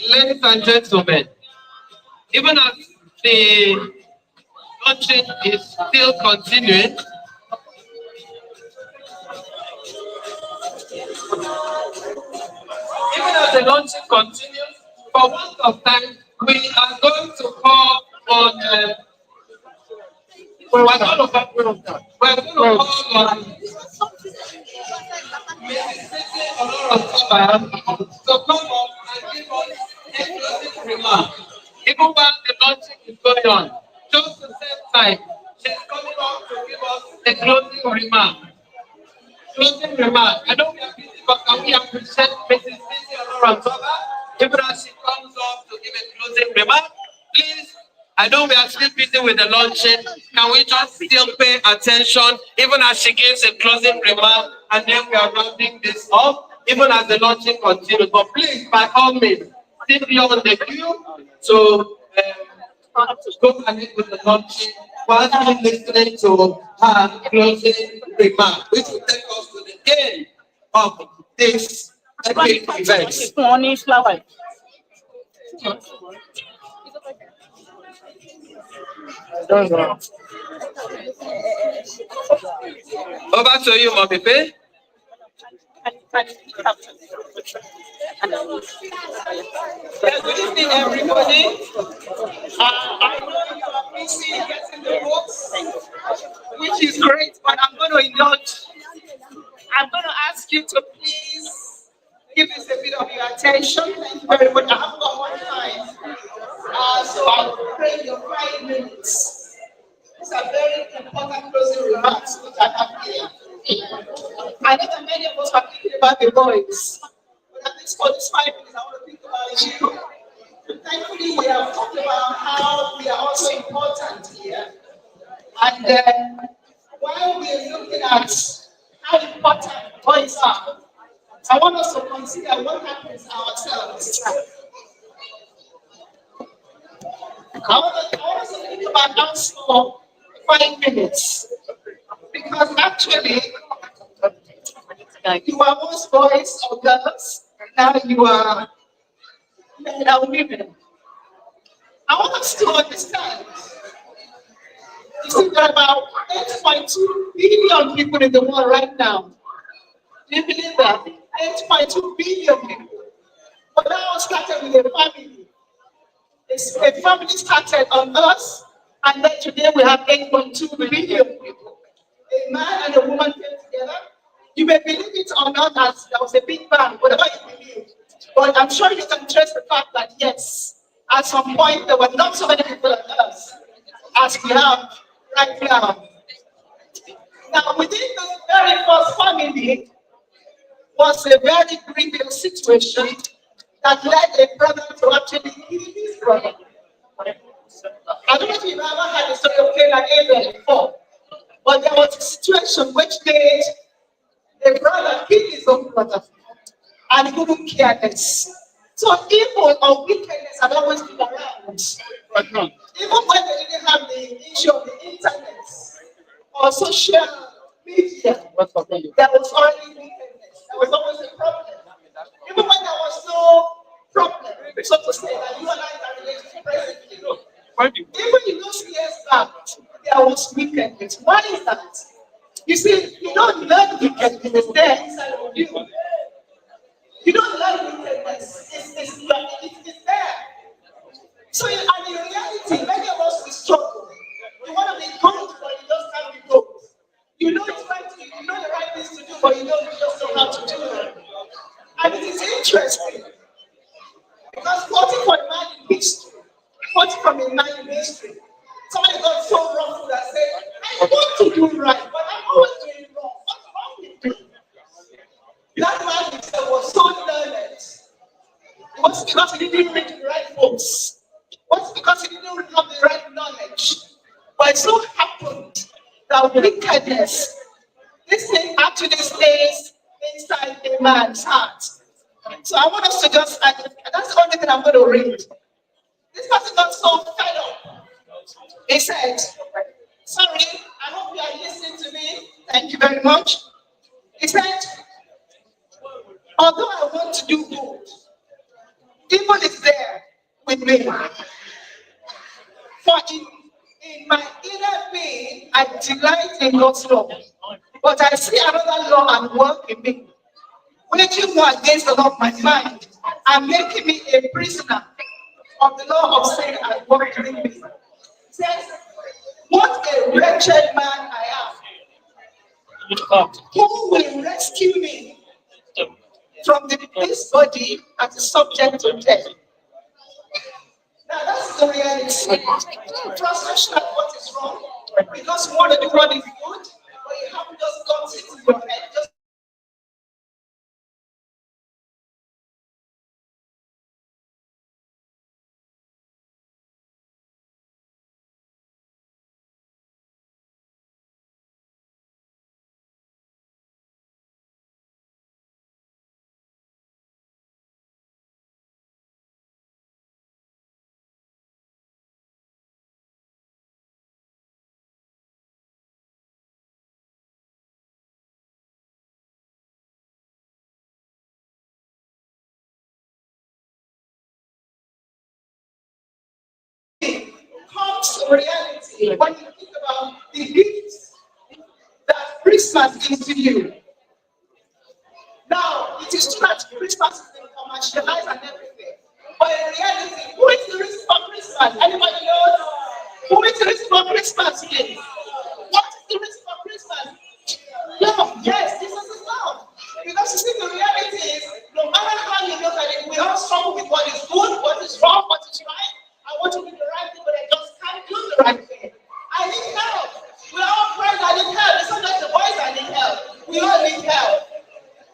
Ladies and gentlemen, even as the launching is still continuing, even as the launching continues, for want of time, we are going to call on we're going to call on Mrs. Sisi Olorotoba to come up and give us a closing remark. Even while the launching is going on, just to save time, she's coming up to give us a closing remark. Closing remark. I know we are busy, but can we appreciate Mrs. Sisi Olorotoba even as she comes up to give a closing remark? Please. I know we are still busy with the launching. Can we just still pay attention even as she gives a closing remark, and then we are rounding this up even as the launching continues. But please, by all means, sit here on the queue to go ahead with the launching while you're listening to her closing remark, which will take us to the end of this epic event. Over to you, Mommy Pay. Good evening, everybody. I know you are busy getting the books, which is great, but I'm going to indulge. I'm going to ask you to please give us a bit of your attention. Thank you very much. I haven't got one time, so I'll pray your 5 minutes. These are very important closing remarks which I have here. I know that many of us are thinking about the boys, but at least for this 5 minutes, I want to think about you. Thankfully, we have talked about how we are also important here. And while we are looking at how important boys are, I want us to consider what happens ourselves. I want us to think about us for 5 minutes. Because actually, you are once boys or girls, now you are men or women. I want us to understand. You see, there are about 8.2 billion people in the world right now. Do you believe that? 8.2 billion people. But that all started with a family. A family started on us, and then today we have 8.2 billion people. A man and a woman came together. You may believe it or not, as there was a big bang, whatever you believe. But I'm sure you can trace the fact that yes, at some point there were not so many people on earth as we have right now. Now, within the very first family was a very grievous situation that led a brother to actually kill his brother. I don't know if you've ever had the story of Cain and Abel before. But there was a situation which made a brother kill his own brother, and he couldn't care less. So evil or wickedness had always been around. Even when they didn't have the issue of the internet or social media, there was already wickedness. There was always a problem. Even when there was no problem, so to say, that you and I can relate to presently. Even in those years back, there was wickedness. Why is that? You see, you don't learn wickedness there inside of you. You don't learn wickedness. It's there. So, and in reality, many of us will struggle. You want to be good, but you just can't be good. You know it's right to do, you know the right things to do, but you just don't know how to do them. And it is interesting because quoting from a man in history, quoting from a man in history, somebody got so wrong that said, I want to do right, but I'm always doing wrong. What's wrong with me? That man himself was so learned. It wasn't because he didn't read the right books. It wasn't because he didn't have the right knowledge. But it so happened that wickedness, this thing actually stays inside a man's heart. So I want us to just, that's the only thing I'm going to read. This person got so fed up. He said, sorry, I hope you are listening to me. Thank you very much. He said, although I want to do good, evil is there with me. For in my inner being, I delight in God's law. But I see another law at work in me, waging war against the law of my mind and making me a prisoner of the law of sin at work in me. It says, what a wretched man I am. Who will rescue me from this body as a subject to death? Now that's the reality. Frustration at what is wrong, because you want to do what is good, but you haven't just got it in your head. Just comes to reality when you think about the gifts that Christmas gives to you. Now, it is true that Christmas is being commercialized and everything, but in reality, who is the reason for Christmas? Anybody knows? Who is the reason for Christmas, please? What is the reason for Christmas? Love. Yes, this is love. Because you see, the reality is, no matter how you look at it, we all struggle with what is good, what is wrong, what is right. I want to do the right thing, but I just can't do the right thing. I need help. We're all friends, I need help. It's not just the boys I need help. We all need help.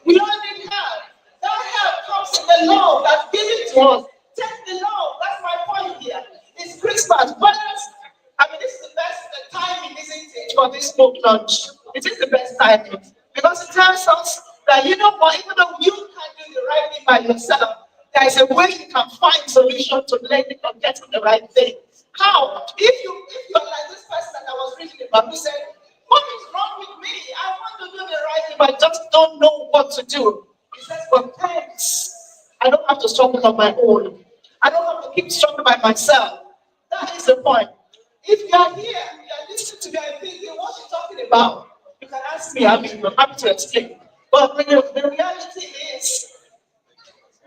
We all need help. That help comes in the love that's given to us. Take the love. That's my point here. It's Christmas. I mean, this is the best timing, isn't it, for this book launch? It is the best timing because it tells us that, you know what, even though you can't do the right thing by yourself, there is a way you can find solution to learning and getting the right thing. How? If you're like this person that I was reading about, who said, what is wrong with me? I want to do the right thing, but I just don't know what to do. He says, but thanks. I don't have to struggle on my own. I don't have to keep struggling by myself. That is the point. If you are here, you are listening to me and thinking, what are you talking about? You can ask me, I'm happy to explain. But the reality is,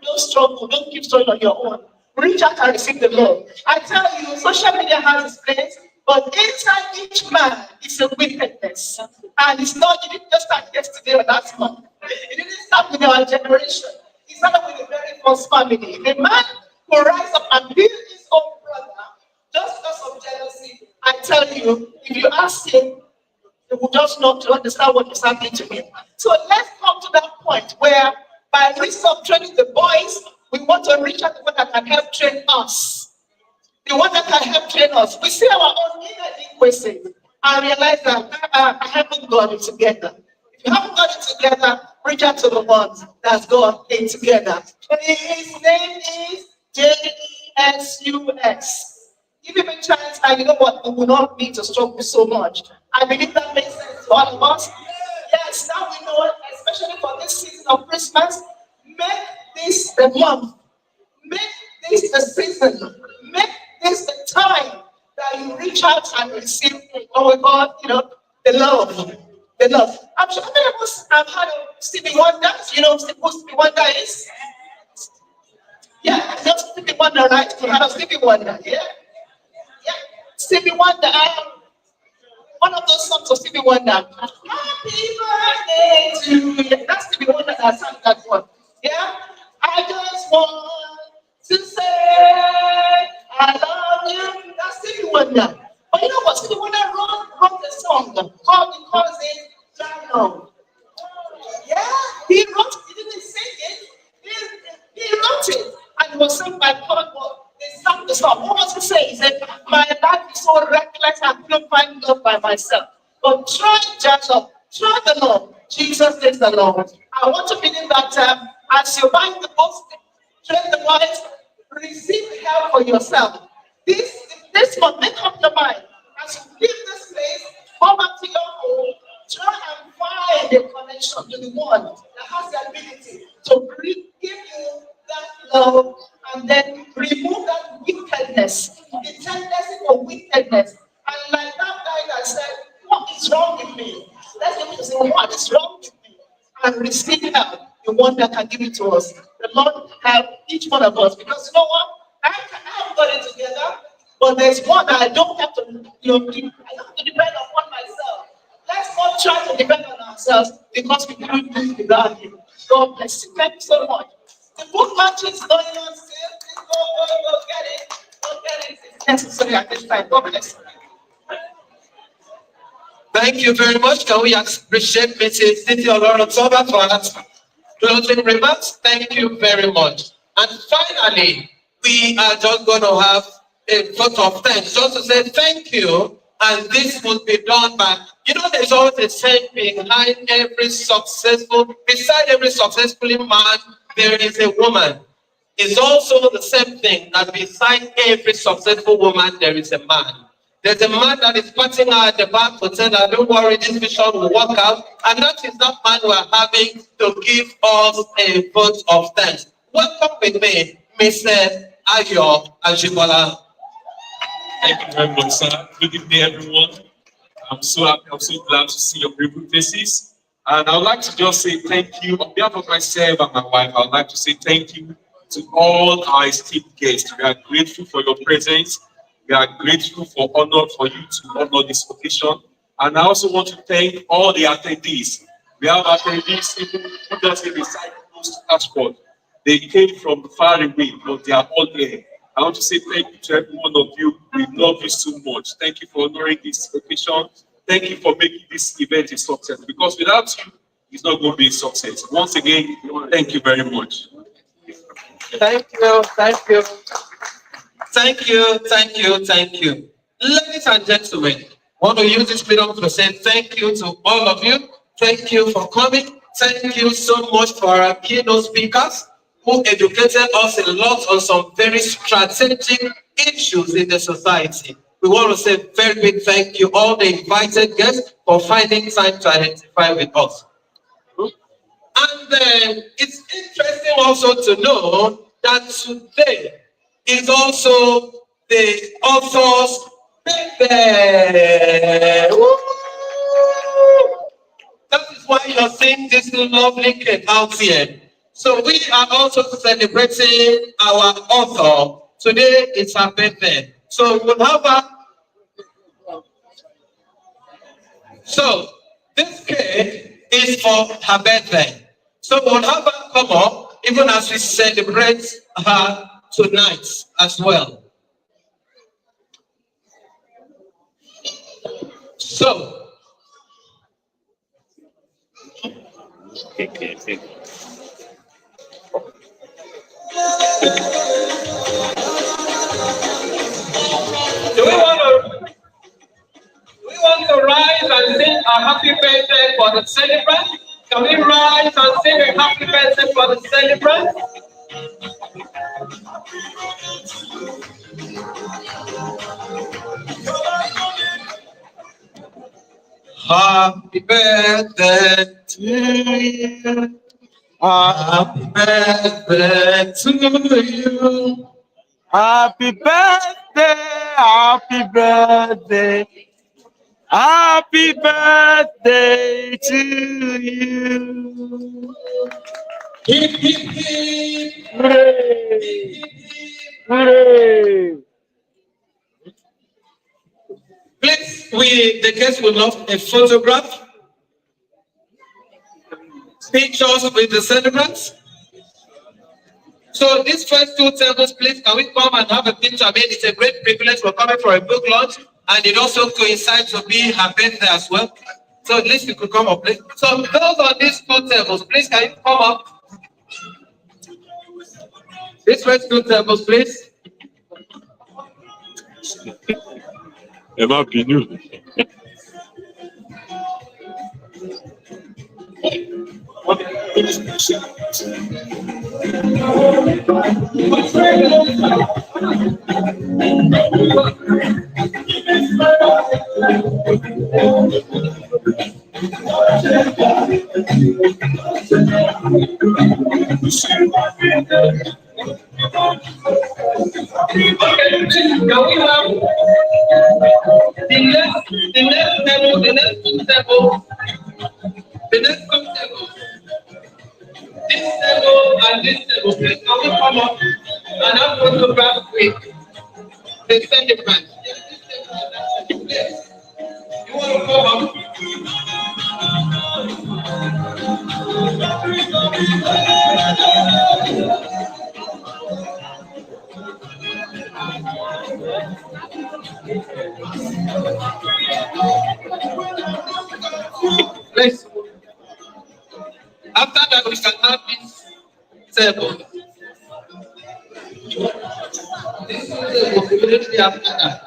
don't struggle, don't keep struggling on your own. Reach out and receive the love. I tell you, social media has its place, but inside each man is a wickedness. And it's not, it didn't just start yesterday or last month. It didn't start with our generation. It started with the very first family. The man who rise up and build his own brother just because of jealousy. I tell you, if you ask him, he will just not understand what is happening to him. So let's come to that point where, by reason of training the boys, we want to reach out to one that can help train us. The one that can help train us. We see our own inadequacies. I realized that I haven't got it together. If you haven't got it together, reach out to the ones that's got it together. His name is Jesus. Give him a chance, and you know what? We will not need to struggle so much. I believe that makes sense to all of us. Yes, now we know, especially for this season of Christmas, make this the month, make this the season, make this the time that you reach out and receive, oh my God, the love. The love. I'm sure many of us have had a Stevie Wonder. You know who Stevie Wonder is? Yeah, just Stevie Wonder, right? You had a Stevie Wonder, yeah? Yeah. Stevie Wonder, one of those songs of Stevie Wonder. Happy birthday to you. That's Stevie Wonder that sang that one. Yeah? I just want to say I love you. That's Stevie Wonder. But you know what? Stevie Wonder wrote the song called Because It's Done. Yeah, he wrote it. He didn't sing it. He wrote it. And it was sung by Paul. They sang the song. What was he saying? He said, my life is so reckless, I couldn't find love by myself. But try Jacob, try the Lord. Jesus is the Lord. I want to believe that as you buy the books, train the boys, receive help for yourself. This month, make up your mind. As you leave this place, go back to your home, try and find a connection to the one that has the ability to give you that love and then remove that wickedness, the tendency for wickedness. And like that guy that said, what is wrong with me? Let's get to say, what is wrong with me? And receive help, the one that can give it to us. The Lord help each one of us. Because you know what? I haven't got it together, but there's one that I don't have to, I don't have to depend upon myself. Let's not try to depend on ourselves because we can't do without Him. God bless you. Thank you so much. The book match is going on still. Please go get it. Go get it. It's necessary at this time. God bless you. Thank you very much. Can we appreciate Mrs. Titi Olorotoba for her closing remarks? Thank you very much. And finally, we are just going to have a vote of thanks, just to say thank you. And this will be done by, there's always a saying beside every successful man, there is a woman. It's also the same thing that beside every successful woman, there is a man. There's a man that is patting her at the back to tell her, don't worry, this vision will work out. And that is that man we are having to give us a vote of thanks. Welcome with me, Mr. Ayo Ajibola. Thank you very much, sir. Good evening, everyone. I'm so happy, I'm so glad to see your beautiful faces. And I would like to just say thank you on behalf of myself and my wife. I would like to say thank you to all our esteemed guests. We are grateful for your presence. We are grateful for you to honor this occasion. And I also want to thank all the attendees. We have attendees even who doesn't reside close to Ashford. They came from far away, but they are all here. I want to say thank you to every one of you. We love you so much. Thank you for honoring this occasion. Thank you for making this event a success. Because without you, it's not going to be a success. Once again, thank you very much. Thank you, thank you. Thank you, thank you, thank you. Ladies and gentlemen, I want to use this freedom to say thank you to all of you. Thank you for coming. Thank you so much for our keynote speakers who educated us a lot on some very strategic issues in the society. We want to say very big thank you all the invited guests for finding time to identify with us. And it's interesting also to know that today is also the author's birthday. That is why you're seeing this lovely cake out here. So we are also celebrating our author. Today is her birthday. So we'll have her. So this cake is for her birthday. So we'll have her come up even as we celebrate her tonight as well. So do we want to and sing a happy birthday for the celebrant? Can we rise and sing a happy birthday for the celebrant? Happy birthday to you. Happy birthday to you. Happy birthday, happy birthday. Happy birthday to you. Hip, hip, hip. Hooray. Hooray. Please, the guests will love a photograph. Pictures with the celebrants. So these first two tables, please, can we come and have a picture? I mean, it's a great privilege. We're coming for a book launch, and it also coincides to be her birthday as well. So at least you could come up, please. So those on these two tables, please, can you come up? These first two tables, please. Emma Pinu. The next table. This table and this table, please can we come up and have photograph with the celebrant? You want to come up? Please. After that, we can have this table. This table immediately after that.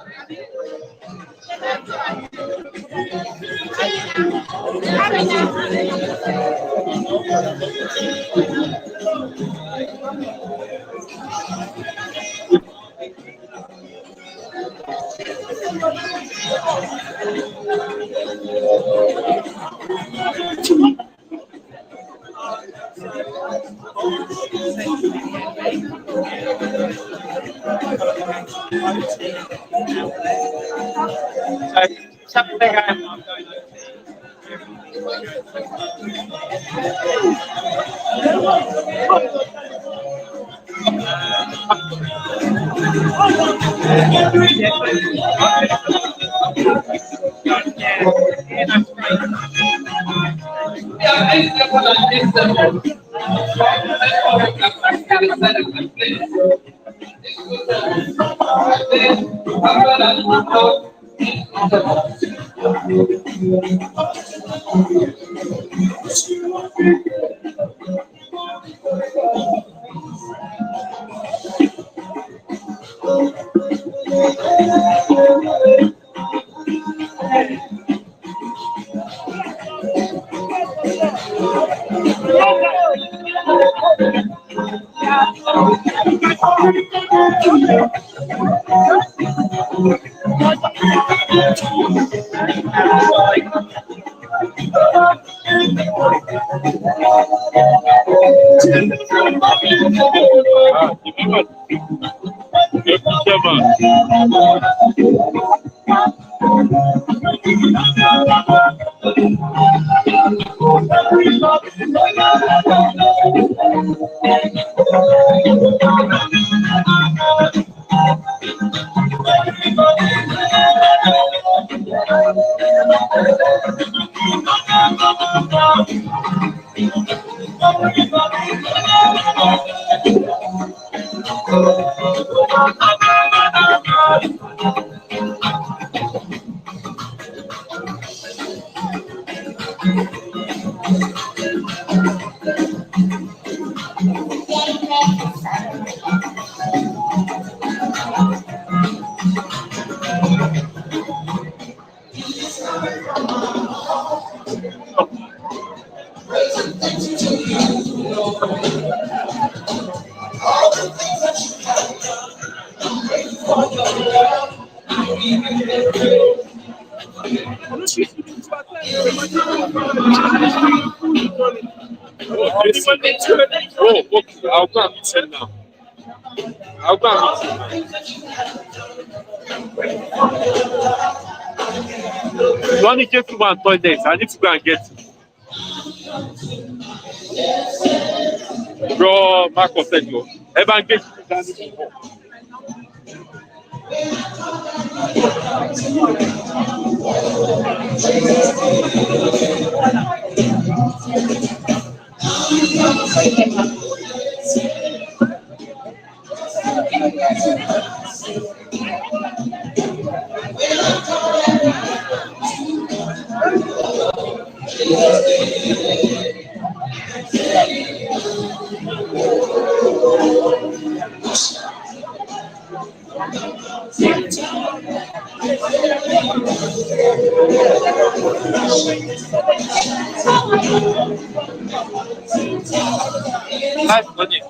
Oh, okay. I'll go and meet him now. I'll go and meet him now. Ronnie came to my toilet. I need to go and get him. Bro, Marco said you. Ever get him? Nice money.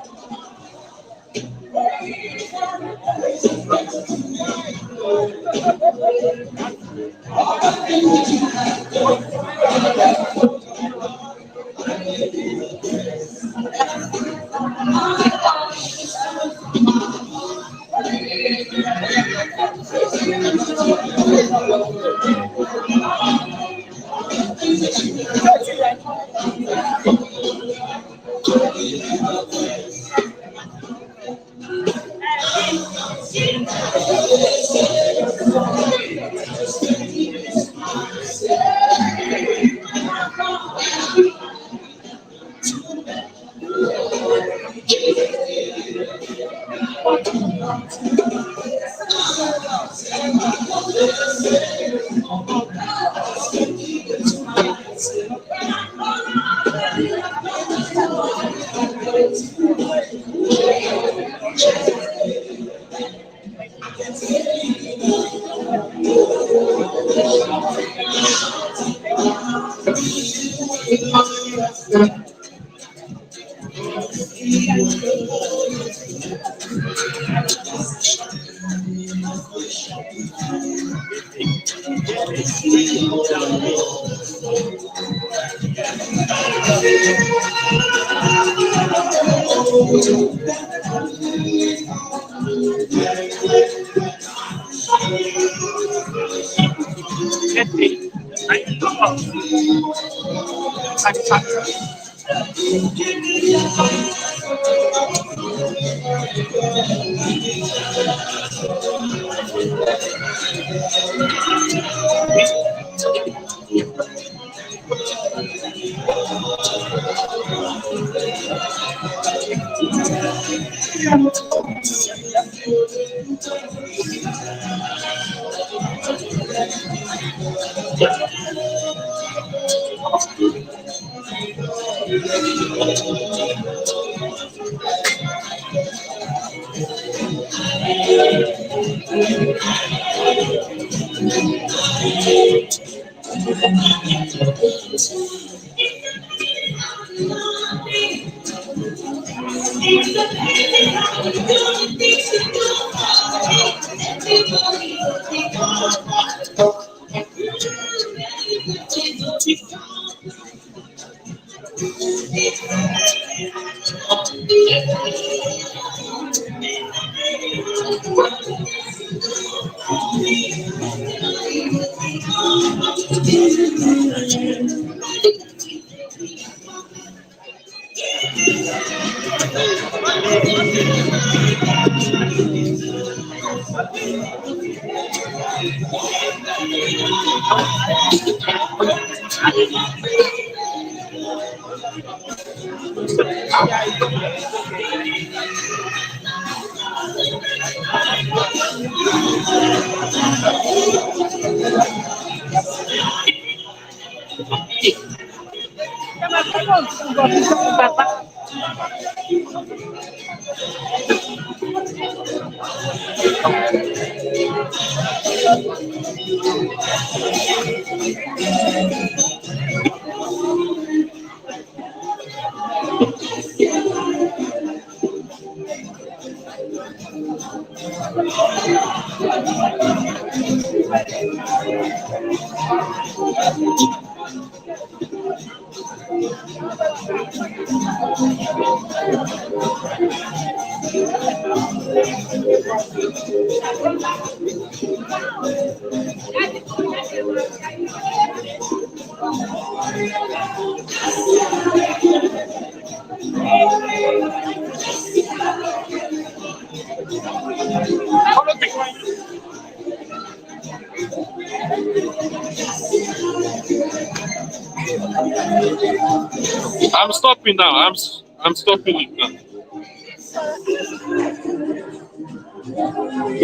I'm stopping now. I'm stopping it now.